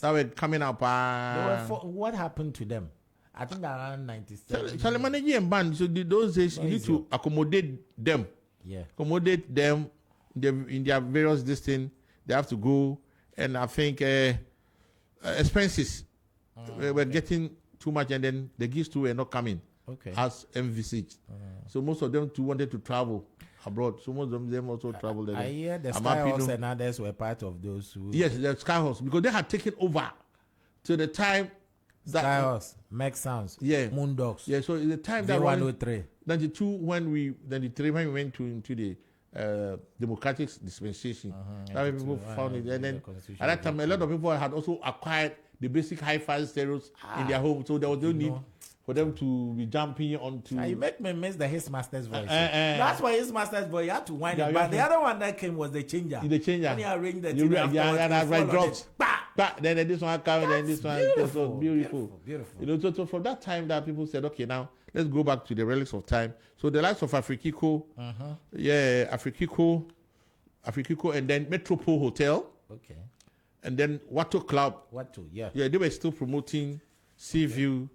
that were coming up. What happened to them? I think around 97. Salimanaji and band. So those days you need to accommodate them. Accommodate them in their various distance. They have to go, and I think expenses were getting too much, and then the gifts too were not coming as envisaged. So most of them too wanted to travel abroad. So most of them also traveled. I hear the Skyhawks and others were part of those. Yes, the Skyhawks, because they had taken over to the time Skyhorse, Meg Sounds, Moondogs. Yeah, so the time that V103. 92 when we went into the democratic dispensation. That people found it, and then at that time a lot of people had also acquired the basic hi-fi stereos in their home, so there was no need for them to be jumping onto. You make me miss the His Master's voice. That's why His Master's voice you had to wind it. But the other one that came was the changer. The changer. When you arrange the that's right. Drops. Then this one came, and then this one. Beautiful. Beautiful. So from that time that people said, okay, now let's go back to the relics of time. So the likes of Afrikiko, Afrikiko, and then Metropole Hotel. Okay. And then Watto Club. Yeah, they were still promoting Seaview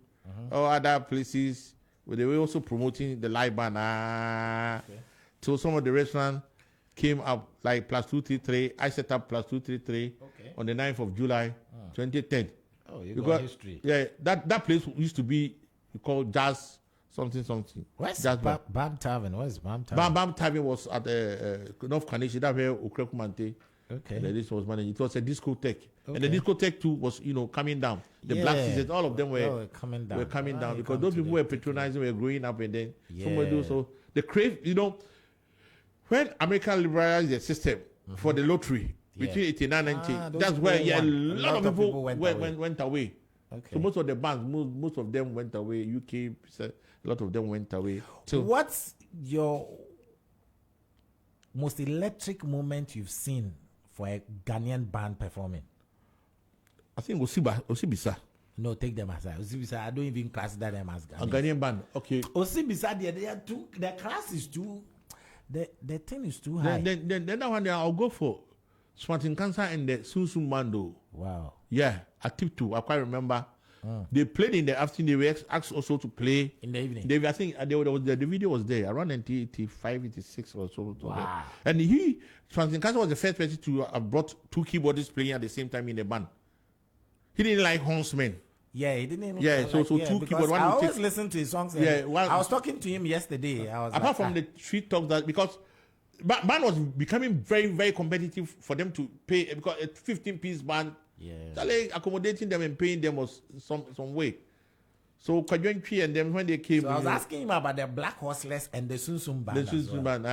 or other places. But they were also promoting the live band. So some of the restaurants came up like Plus 233. I set up Plus 233 on the 9th of July, 2010. Oh, you got history. Yeah, that place used to be called Jazz something. Where's Bam Tavern? Where's Bam Tavern? Bam Tavern was at North Carnegie. That's where Okrekumante. Okay. And this was managed. It was a discotheque. And the discotheque too was, coming down. The Black Seasons, all of them were coming down. Because those people were patronizing, were growing up, and then somebody so the crave, when America liberalized the system for the lottery between 89 and 90, that's where a lot of people went away. Okay. So most of the bands, most of them went away. UK, a lot of them went away. So what's your most electric moment you've seen for a Ghanaian band performing? I think Osibisa. No, take them aside. Osibisa, I don't even classify them as Ghanaian. A Ghanaian band, okay. Osibisa, they are too. The class is too. The thing is too high. Then that one I'll go for Smarting Cancer and the Sunsum Mando. Wow. Yeah, I tip two. I quite remember. They played in the afternoon. They were asked also to play in the evening. I think the video was there around 1985, 86 or so. Wow. And Smarting Cancer was the first person to have brought two keyboardists playing at the same time in the band. He didn't like hornsmen. Yeah, he didn't. Yeah, so two keyboards. I always listen to his songs. Yeah, I was talking to him yesterday. Apart from the street talk, that because band was becoming very, very competitive for them to pay, because a 15-piece band, accommodating them and paying them was some way. So Kwajuan and them when they came, so I was asking him about the Black Horseless and the Sunsum band. The Sunsum band,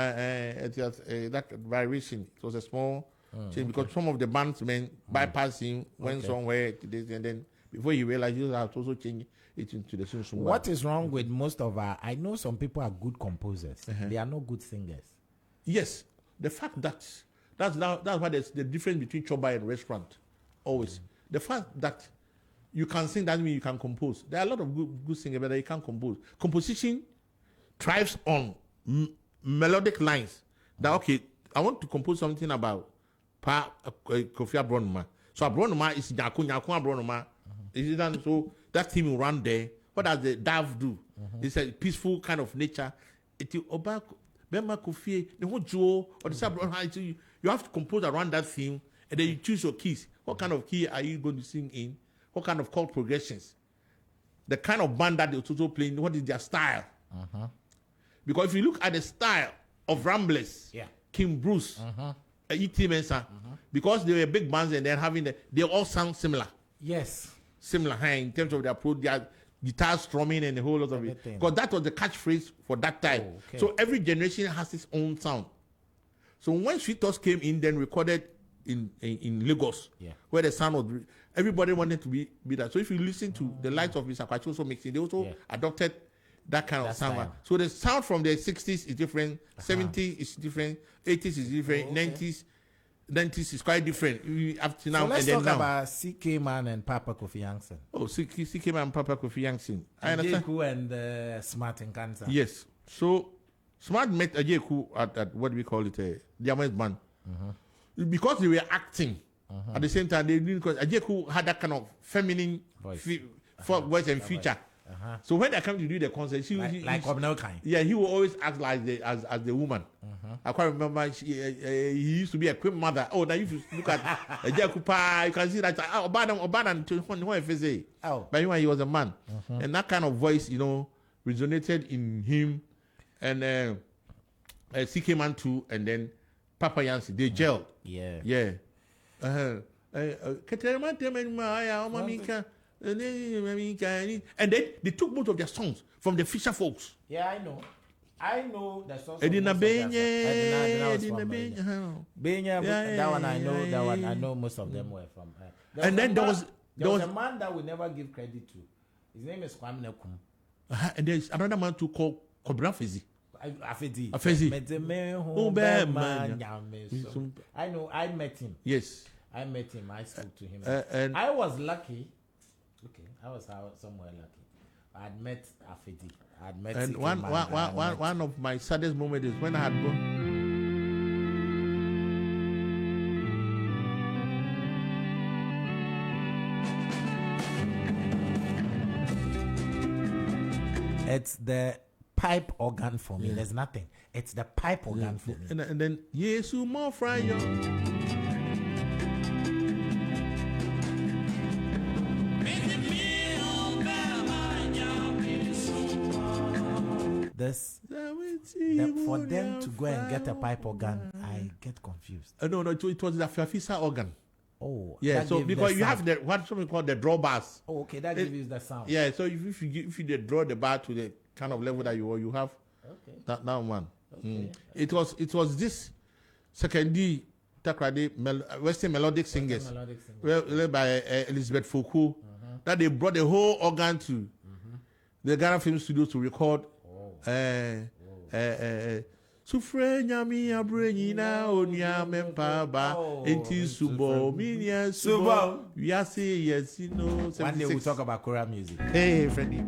that variation. It was a small change because some of the bandsmen bypassed him, went somewhere to this, and then before he realized he had to also change it into the Sunsum band. What is wrong with most of our? I know some people are good composers. They are not good singers. Yes, the fact that's why there's the difference between choba and restaurant. Always the fact that you can sing doesn't mean you can compose. There are a lot of good singers, but they can't compose. Composition thrives on melodic lines. That I want to compose something about Kofi Abronoma. So Abronoma is Nyaku Abronoma. Is it so that theme will run there? What does the dove do? It's a peaceful kind of nature. It Oba Bema Kofi, the whole Joe or the Sabron. You have to compose around that theme, and then you choose your keys. What kind of key are you going to sing in? What kind of chord progressions? The kind of band that they're also playing, what is their style? Because if you look at the style of Ramblers, King Bruce, E.T. Mensah, because they were big bands and then they all sound similar. Yes. Similar in terms of their guitar strumming and a whole lot of it. Because that was the catchphrase for that time. So every generation has its own sound. So when Sweet Toss came in, then recorded in Lagos, where the sound was, everybody wanted to be that. So if you listen to the likes of Mr. Kwachi also mixing, they also adopted that kind of sound. Style. So the sound from the 60s is different, 70s is different, 80s is different, 90s is quite different. Up to now, so let's and then talk about C.K. Man and Papa Kofi Yankson. Oh, C.K. Man and Papa Kofi Yankson. I understand. Ajeku and Smart and Cancer. Yes. So Smart met Ajeku at what we call it, Diamond Band. Because they were acting at the same time, they didn't, because Ajeku had that kind of feminine voice and feature. So when they come to do the concert, he will always act like as the woman. I quite remember he used to be a quick mother. Oh, now if you look at Ajeku Pa, you can see that Obadan to when he say. But anyway, he was a man, and that kind of voice, resonated in him, and CK Man too, and then Papa Yancy, they gelled. And then they took most of their songs from the Fisher folks. Yeah, I know. I know the songs. Edina Benya, that one I know. That one I know. Most of them were from. And then there was a man that we never give credit to. His name is Kwame Nekum. And there's another man too called Kobra Fezi. Afedi. I know. I met him. Yes. I met him. I spoke to him. And I was lucky. Okay, I was somewhere lucky. I'd met Afedi. I'd met. And one of my saddest moments is when I had gone. It's the pipe organ for me. There's nothing. It's the pipe organ for me. And then Yesu more fry. For them to go and get a pipe organ, I get confused. No, it was the Fafisa organ. Oh, yeah. So because you have what something called the draw bars. Oh, okay, that gives you the sound. Yeah. So if you draw the bar to the kind of level that you have, that one. Okay. It was this second D Takrade Western melodic singers, led by Elizabeth Foucault, that they brought the whole organ to the Ghana Film Studio to record. Sufre nyami abrenyi na onia mempaba enti subo minia subo we are say yes you know. One day we'll talk about choral music. Hey Freddie.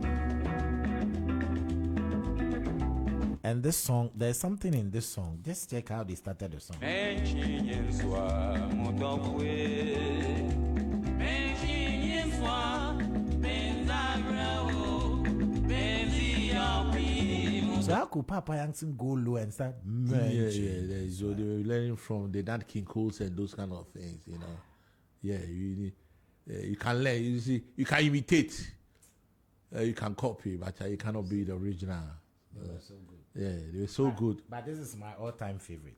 And this song, there's something in this song. Just check how they started the song. So how could Papa Yankson go low and start? So they were learning from the Nat King Coles and those kind of things, you know. Yeah, you can learn. You see, you can imitate, you can copy, but you cannot be the original. They were so good. Yeah, they were so good. But this is my all-time favorite.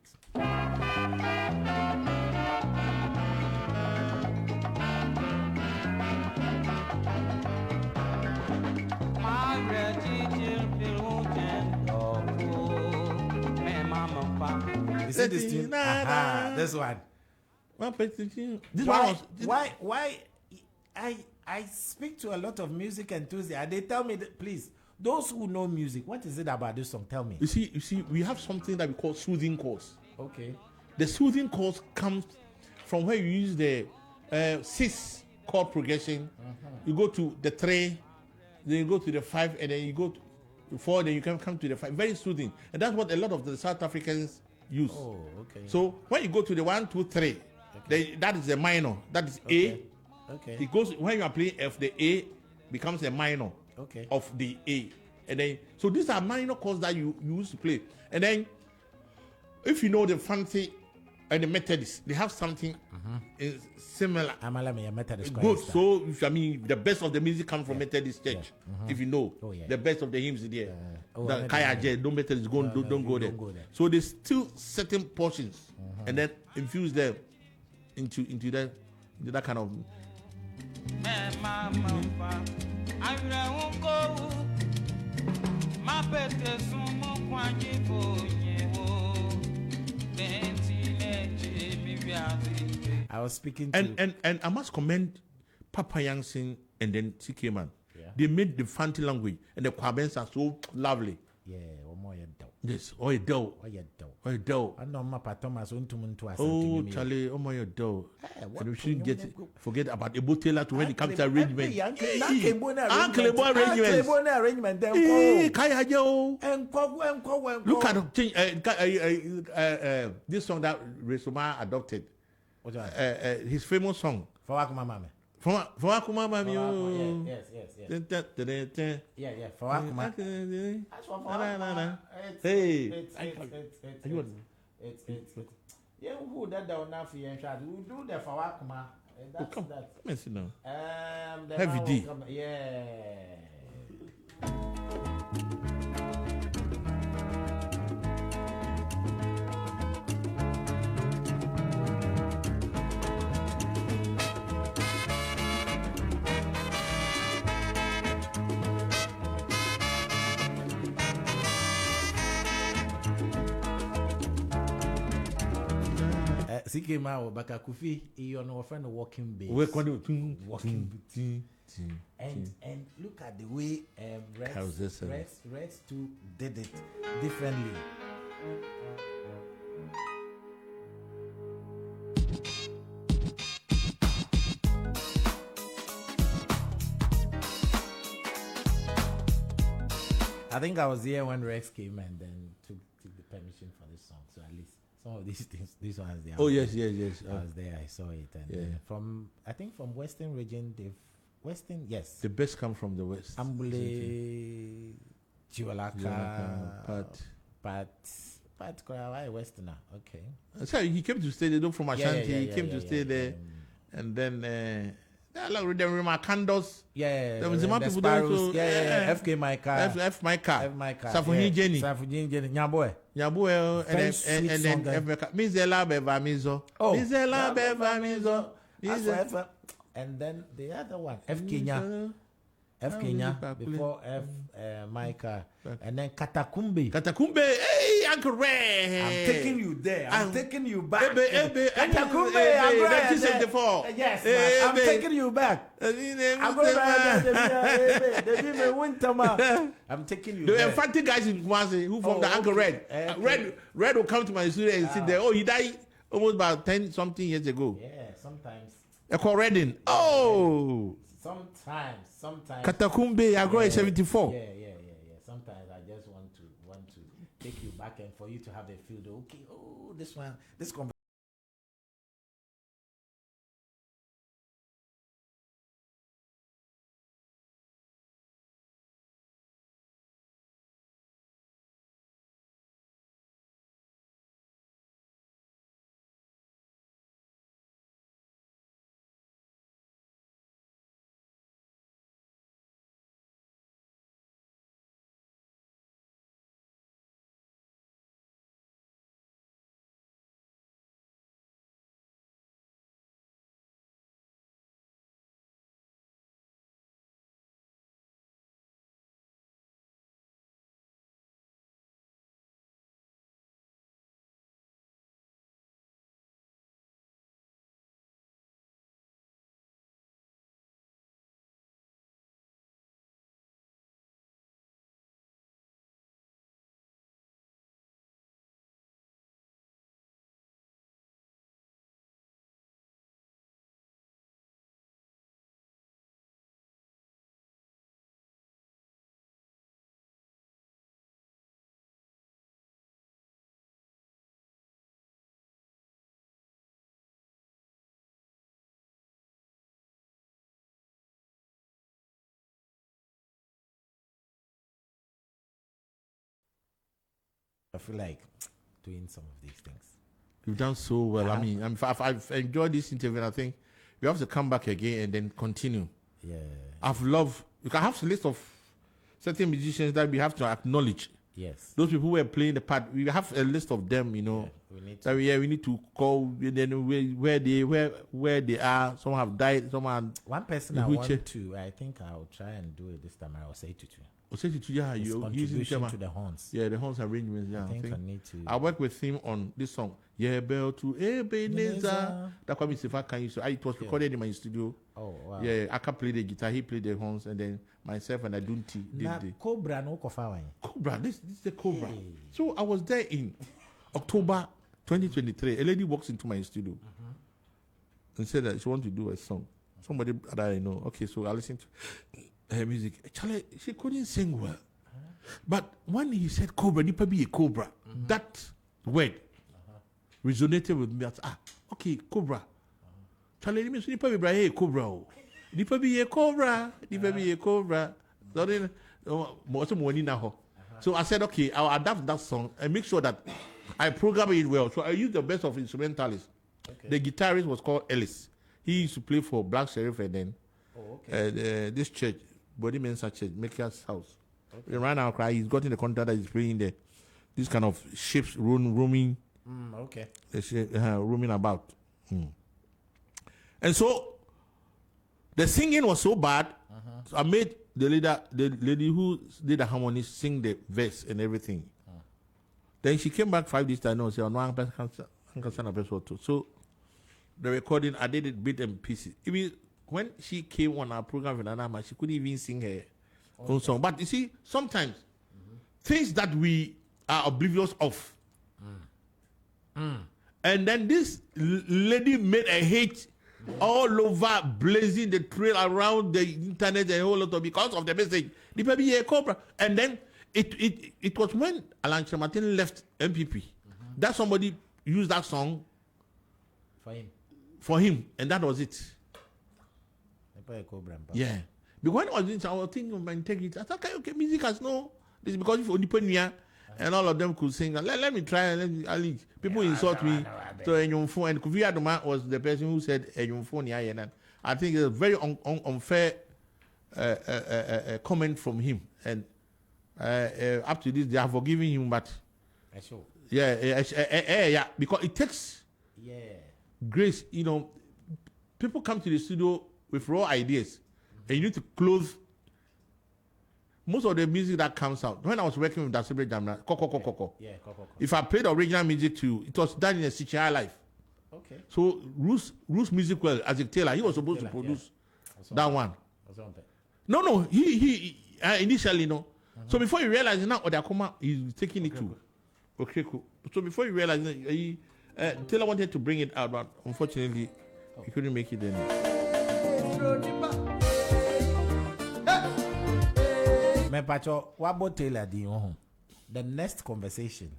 You see this tune? This one. This why I speak to a lot of music enthusiasts. They tell me that, please, those who know music, what is it about this song? Tell me. You see, we have something that we call soothing chords. Okay. The soothing chords comes from where you use the 6 chord progression. You go to the 3, then you go to the 5, and then you go to 4, then you can come to the 5. Very soothing. And that's what a lot of the South Africans use. Oh, okay. So when you go to the 1, 2, 3, that is a minor. That is A. Okay. It goes when you are playing F, the A becomes a minor of the A. And then so these are minor chords that you used to play. And then if you know the fancy and the Methodists, they have something similar. Good. So I mean the best of the music comes from Methodist Church. If you know the best of the hymns there. The Kaya don't Methodists don't go there. So there's still certain portions and then infuse them into that kind of I was speaking to and I must commend Papa Yankson and then CK Man. They made the Fanti language and the Kwabens are so lovely. Yeah, yes, oh dough. I know my Thomas oh Charlie, oh my dough. And we shouldn't forget about Ebo Taylor to when it comes to arrangement. Uncle arrangement. Look at this song that Resoma adopted. His famous song. For Akuma Mami. Yes. Yeah. For Akuma. Hey. Yeah, who that down now for you? We do the for Akuma. Come and sit down. Heavy D. Yeah. came out Paa Kofi. You know, friend walking bass. We're going to Walking and look at the way Reds too did it differently. I think I was here when Rex came and then took the permission for this song. So at least some of these things, these ones they are. Oh yes. I was there, I saw it, and from Western region, Western, yes. The best come from the West. Ambule, Chiwalaka, Pat, why Westerner? Okay. So he came to stay there from Ashanti. He came to stay there, and then. Like the Candles. There was a people there. So, FK my car. F my car. Safuhin Jenny. Nyaboe. And then F my car. Mizela Beva Mizo. Mizela Beva Mizo. And then the other one, F Kenya before F Micah, and then Katakumbe. Hey, Uncle Ray. I'm taking you there. I'm taking you back. Katakumbe, 1974. Yes, I'm taking you back. I'm going back. I'm taking you. The emphatic guys in Kumasi who from the Uncle Red. Red will come to my studio and sit there. Oh, he died almost about 10 something years ago. Yeah, sometimes. Echo Redding. Oh. Sometimes. Katakumbe, I grow 74. Yeah. Sometimes I just want to take you back and for you to have a feel. Okay, this conversation. I feel like doing some of these things. You've done so well. I mean, I've enjoyed this interview, and I think we have to come back again and then continue. Yeah. I've loved. You can have a list of certain musicians that we have to acknowledge. Yes. Those people who were playing the part, we have a list of them, you know. Yeah, we need to call then where they are. Some have died. Some are. One person I want to. I think I'll try and do it this time. I'll say to you. Yeah, you using to the horns. Yeah, the horns arrangements. Yeah, I think I need to. I work with him on this song. Yeah, bell to Ebenezer. That's why if I can use it was recorded in my studio. Oh wow. Yeah, I can play the guitar. He played the horns, and then myself and Adunti did the Cobra no kofa. Cobra. This is the Cobra. Hey. So I was there in October 2023. A lady walks into my studio and said that she wants to do a song. Somebody that I know. Okay, so I listened to her music. Charlie, she couldn't sing well. But when he said Cobra, nipa be a Cobra. That word resonated with me. Okay, Cobra. Charlie, nipa be a Cobra. Nipa be a Cobra. Nipa be a Cobra. So I said, okay, I'll adapt that song and make sure that I program it well. So I used the best of instrumentalists. Okay. The guitarist was called Ellis. He used to play for Black Sheriff and then this church, Body Mensa Church, Maker's House. Okay. Right now, he's got in the contract that he's playing there. This kind of ships roaming. Roaming about. And so the singing was so bad. So I made the lady who did the harmony sing the verse and everything. Then she came back 5 days later and said, "No, I'm so the recording, I did it bit and pieces. Even when she came on our program with Anama, she couldn't even sing her own song. But you see, sometimes things that we are oblivious of. And then this lady made a hit all over, blazing the trail around the internet and a whole lot of because of the message. The baby a cobra. And then it was when Alan Martin left MPP that somebody used that song for him, and that was it. Yeah. Because when I was doing I was thinking of my integrity. I thought, okay, music has no. This is because if Onipania and all of them could sing. Let me try. People insult me. So Enyomfo and Kofi Adoma was the person who said Enyomfo ni aye. I think it's a very unfair comment from him. And up to this, they are forgiving him, but yeah, because it takes grace. You know, people come to the studio with raw ideas, and you need to close. Most of the music that comes out, when I was working with Dasibre Jamna, Koko. If I played original music too, it was done in a CGI life. Okay. So Bruce Music well as a tailor, he was supposed to produce that one. No, he initially no. So before you realize now, Odakoma is taking it to. Okay, cool. So before you realize, Taylor wanted to bring it out, but unfortunately, he couldn't make it then. What about Taylor? The next conversation,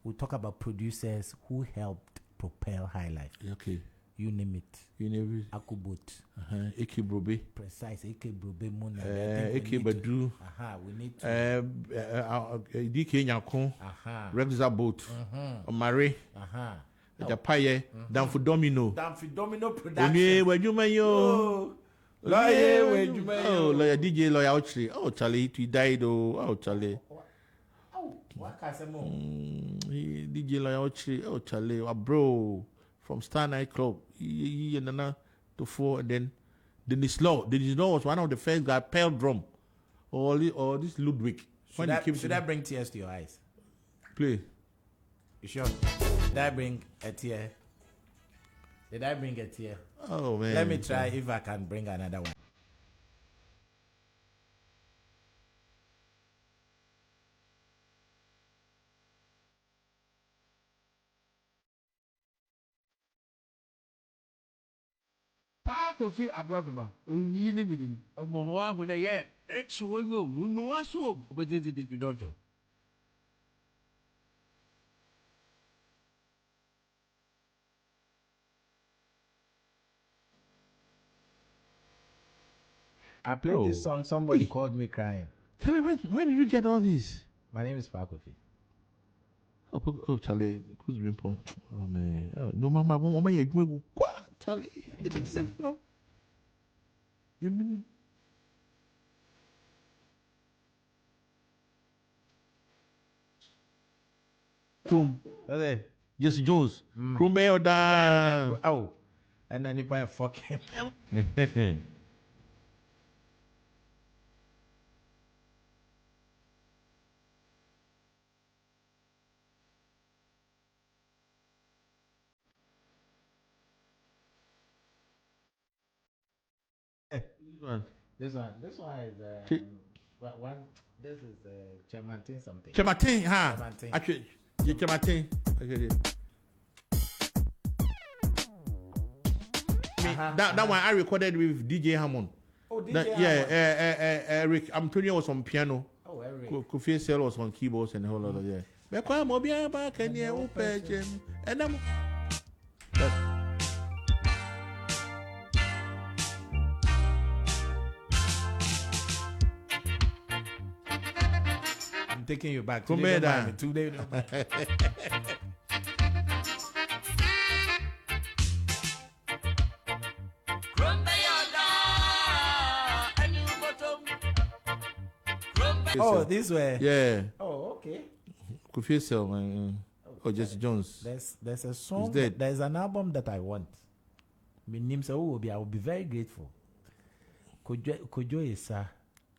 we'll talk about producers who helped propel Highlife. Okay. You name it. Akubot. Eke Brobe. Precise. Eke Brobe Mona. Eke Badu. We need to. DK Nyakon. Rexa Boat. Omare. Japaye. Danfo Domino. Production. Where you may lawyer DJ lawyer Ochri. Oh Charlie, he died. Oh Charlie. What can I say more? DJ lawyer Ochri. Oh Charlie, bro. From Star Night Club, he and Nana to 4, and then Dennis Law. Dennis Law was one of the first guy, Pearl Drum, or this Ludwig. Should I bring tears to your eyes? Play. You sure? Did I bring a tear? Oh man. Let me try if I can bring another one. Paa Kofi Abrababa. Yini bidin. Omo wa go na ye. Exo wo go. No wa so. Obedi di dojo. I played this song, somebody called me crying. Tell me, when did you get all this? My name is Paa Kofi. Oh, Charlie, who's been put? Oh man, no, mama, you go, Charlie. It's no. You mean? Boom. Okay. Jesse Jones. Romeo da. Oh, and then you buy a fucking. This one is one. This is Chematin something. Chematin, huh? Chematin. Actually, Chematin. Okay. That one I recorded with DJ Hammond. Oh, DJ Hammond. Yeah, Eric Antonio was on piano. Oh, Eric. Kofi Sel was on keyboards and a whole lot of and I'm taking you back. Today. Oh, this way. Yeah. Oh, okay. Kofi Sel, man. Oh, Jesse Jones. There's a song. He's dead. There's an album that I want. My name is I will be very grateful. Kojo Esa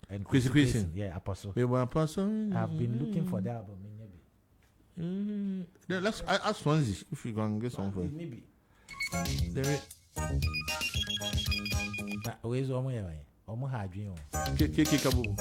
and Chrissy. Yeah, Apostle. Apostle. I've been looking for that album. Maybe. Let's ask Swansea if you can get some for it. Maybe. There is Where's Omo? Omo had dream. Kabubu.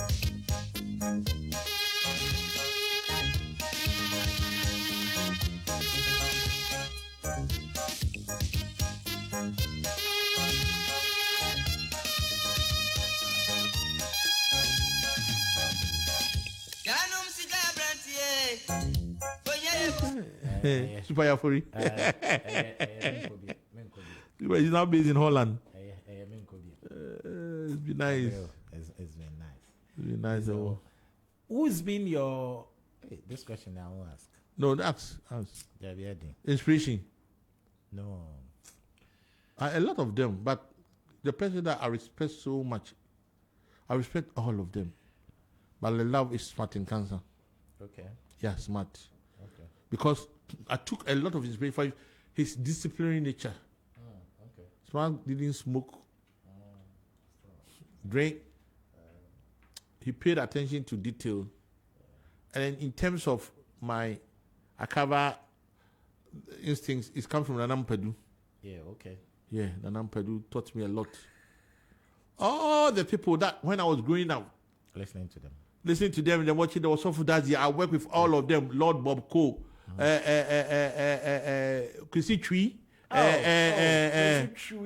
Super Yafori. He's now based in Holland. It's been nice. It's been nice. It's been nice. So, who's been your... this question I won't ask. No, that's inspiration. No. A lot of them, but the person that I respect so much, I respect all of them. But the love is smart in cancer. Okay. Yeah, smart. Okay. Because I took a lot of inspiration from his disciplinary nature. Okay. Smart didn't smoke, drink. He paid attention to detail. And then in terms of my Akaba instincts, it comes from Nanam Pedu. Yeah, okay. Yeah, Nanam Pedu taught me a lot. All the people that when I was growing up, Listening to them and then watching the Osofu Dazi, I work with all of them. Lord Bob Cole, Chrissy Tree,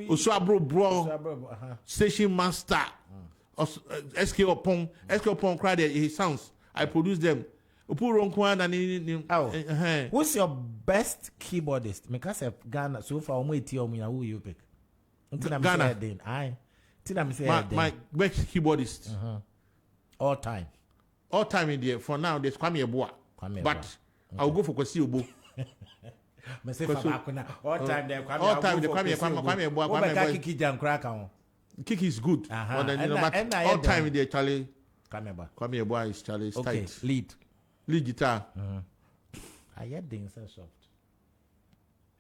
Oswabro Bro, Station Master, SK Opon cried his sounds. I produced them. Who's your best keyboardist? Because of Ghana, so far, who you pick? Ghana. My best keyboardist. All time. All time in there. For now, there's Kwame Eboa. But I'll go for Kwesi Obo. All time there. All time the Kwame Eboa. Kiki is good. But all time in there, Charlie. Kwame Eboa is Charlie. Okay, tight. Lead guitar. I heard things so soft.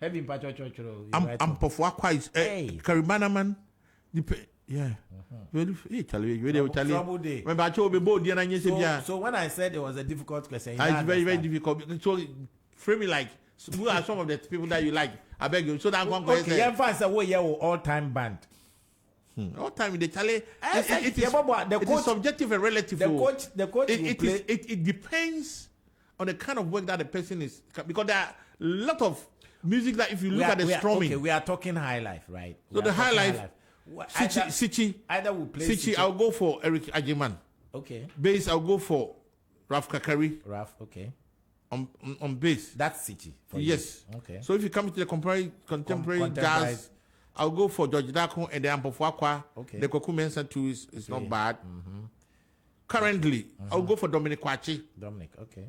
Heavy I'm Pofwa is Karimana man. Yeah. Charlie. Remember, I told you both. So when I said it was a difficult question, it's very, very difficult. So frame it like, who are some of the people that you like? I beg you. So that one okay, yeah, fans away here all-time band. All time in the Charlie. It is subjective and relative. The coach. It depends on the kind of work that the person is, because there are a lot of music that if you look at the strumming. Okay, we are talking high life, right? So the high life. Sichi. Either we play Sichi. I'll go for Eric Ajiman. Okay. Bass. I'll go for Raf Kakari. Okay. On bass. That's Sichi. Yes. You. Okay. So if you come to the contemporary jazz, I'll go for George Dako and the Ampofuakwa. Okay. The Koku Mensa too is not bad. Currently, I'll go for Dominic Kwachi. Dominic, okay.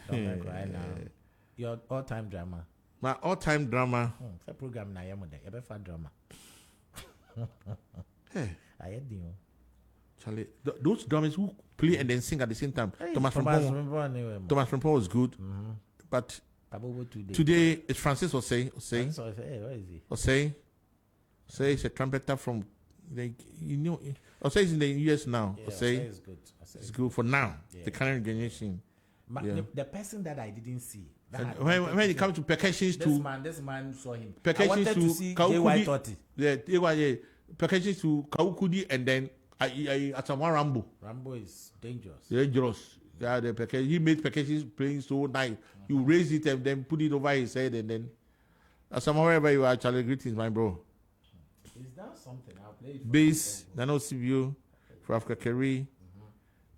Dominic right now. Your all-time drama. My all-time drama. That program na yesterday. You better drama. Hey, I heard you. Charlie, those drummers who play and then sing at the same time. Hey, Thomas Frimpong was good, but today it's Francis Osei. Where is he? Osei is a trumpeter from, Osei is in the US now. Yeah, Osei is good. It's good for now. Yeah. The current generation. The person that I didn't see. When it comes to percussions this man saw him. Percussions I wanted to see JY30. Yeah, percussions to Kaukudi and then Asamoah Rambo. Rambo is dangerous. Yeah, he made percussions playing so nice. You raise it and then put it over his head and then Asamoah, wherever you are, Charlie, greetings, my bro. Is that something? I'll play it. Bass, Nano Sibio, Frafka Kerry,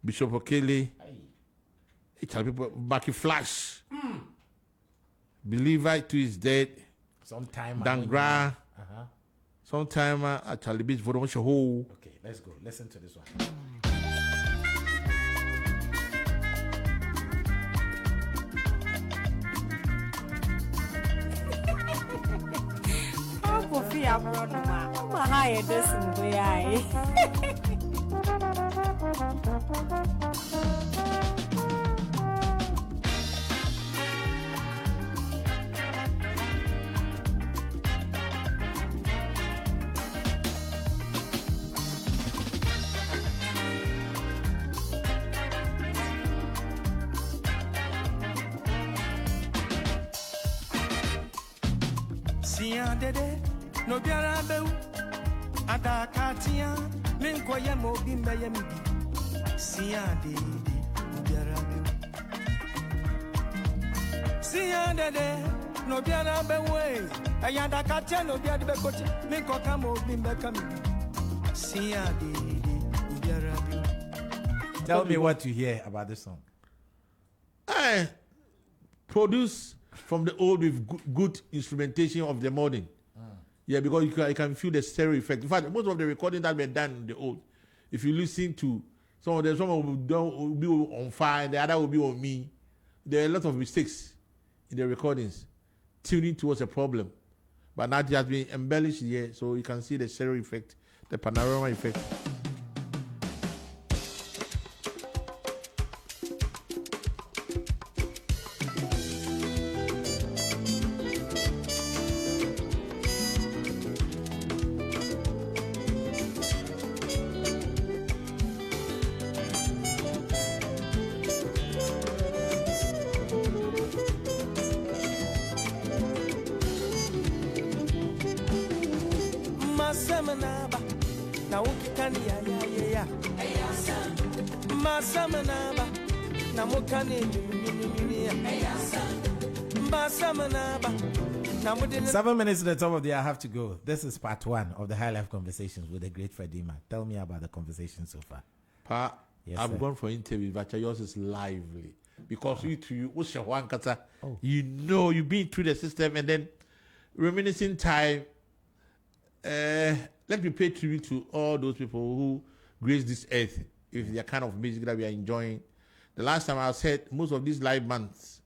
Bishop Okele. Hey, Charlie, people, Baki Flash. Believer to his dead. Sometime. Dangra. Sometime at Charlie Beach for the whole. Okay, let's go. Listen to this one. Paa Kofi abronoma. Ma haye desin boyai. Sian dede, no biara bew. Adakatia, minko ye mo bimbe ye mibi. Sian dede, no biara bew. Sian dede, no biara bewe. Ayadakatia no biara bekoche, minko kamo bimbe kamibi. Sian dede, no biara bew. Tell me what you hear about this song. I produce from the old with good instrumentation of the modern. Yeah, because you can feel the stereo effect. In fact, most of the recordings that were done in the old, if you listen to some of them, some will be on fire, the other will be on me. There are a lot of mistakes in the recordings. Tuning towards a problem. But now it has been embellished here, so you can see the stereo effect, the panorama effect. Masamanaba, na ukitani ya. Masamanaba, na mukani ya. Masamanaba, na mudini. 7 minutes to the top of the hour, I have to go. This is part 1 of the High Life Conversations with the great Fredyma. Tell me about the conversation so far. Pa, Yes, I've sir. gone for interviews, but yours is lively. Because what's your one kata? You know, you've been through the system and then reminiscing time. Let me pay tribute to all those people who grace this earth with the kind of music that we are enjoying. The last time I said most of these live bands,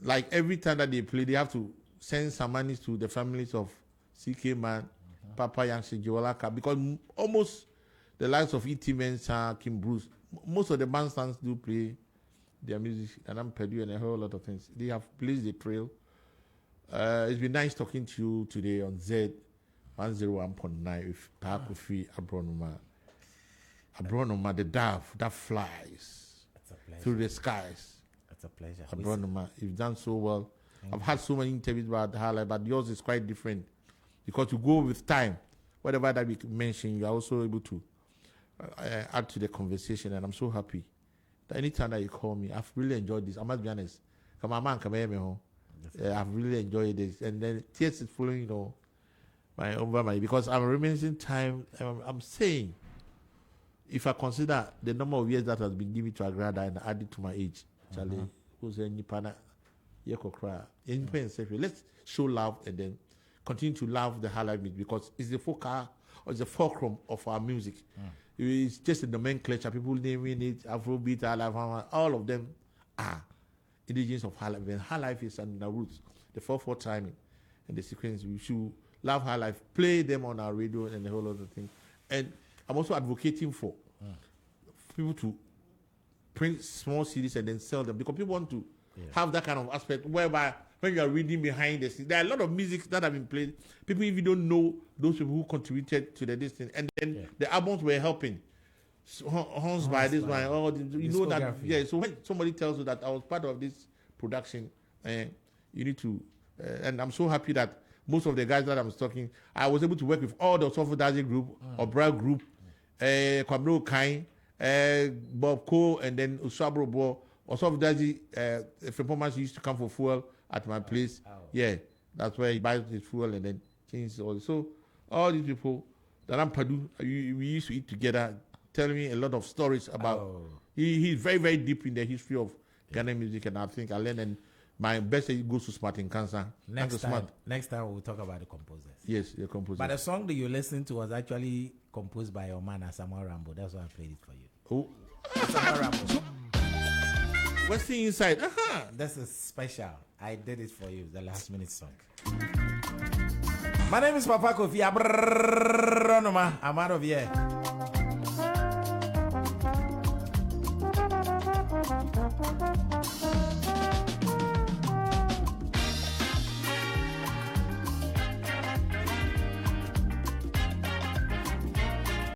like every time that they play, they have to send some money to the families of CK Man, Papa Yankee, Jiwalaka, because almost the likes of E.T. Mensah, Kim Bruce, most of the bandstands do play their music, and I'm Purdue and a whole lot of things. They have blazed the trail. It's been nice talking to you today on Z 101.9 with Paa Kofi Abronoma, the dove that flies through the skies. It's a pleasure. Abronoma, you've done so well. I've had so many interviews about Highlife, but yours is quite different because you go with time. Whatever that we mention, you are also able to add to the conversation, and I'm so happy that anytime that you call me, I've really enjoyed this. I must be honest. Come on, man, come here, man. I've really enjoyed this, and then tears is flowing, over my, because I'm reminiscing time. I'm saying, if I consider the number of years that has been given to Agrada and added to my age, Charlie, who's a Nipana, let's show love and then continue to love the Highlife music because it's the focal or it's the fulcrum of our music. It's just a nomenclature. People naming it Afrobeat, Highlife, all of them are indigenous of Highlife. And Highlife is on the roots, the 4/4 timing and the sequence. We should love Highlife, play them on our radio and the whole other thing. And I'm also advocating for people to print small CDs and then sell them because people want to have that kind of aspect whereby when you are reading behind the scenes, there are a lot of music that have been played. People even don't know those people who contributed to the distance, and then the albums were helping. Horns by this one, you know that. Yeah, so when somebody tells you that I was part of this production, you need to. And I'm so happy that most of the guys that I'm talking, I was able to work with all the Soft Dazi group, Obra group, Kwabro Kain, Bob Cole, and then Usabro Bo. Or Soft Dazi, performance used to come for fuel at my place. Yeah, that's where he buys his fuel and then changes all. So all these people that I'm Padu, we used to eat together, telling me a lot of stories about. He's very, very deep in the history of Ghana music, and I think I learned. And my best goes to Smart in Cancer. Next time we'll talk about the composers. Yes, the composers. But the song that you listened to was actually composed by your man, Samuel Rambo. That's why I played it for you. Samuel Rambo. What's the inside? This is special. I did it for you, the last minute song. My name is Paa Kofi. I'm out of here.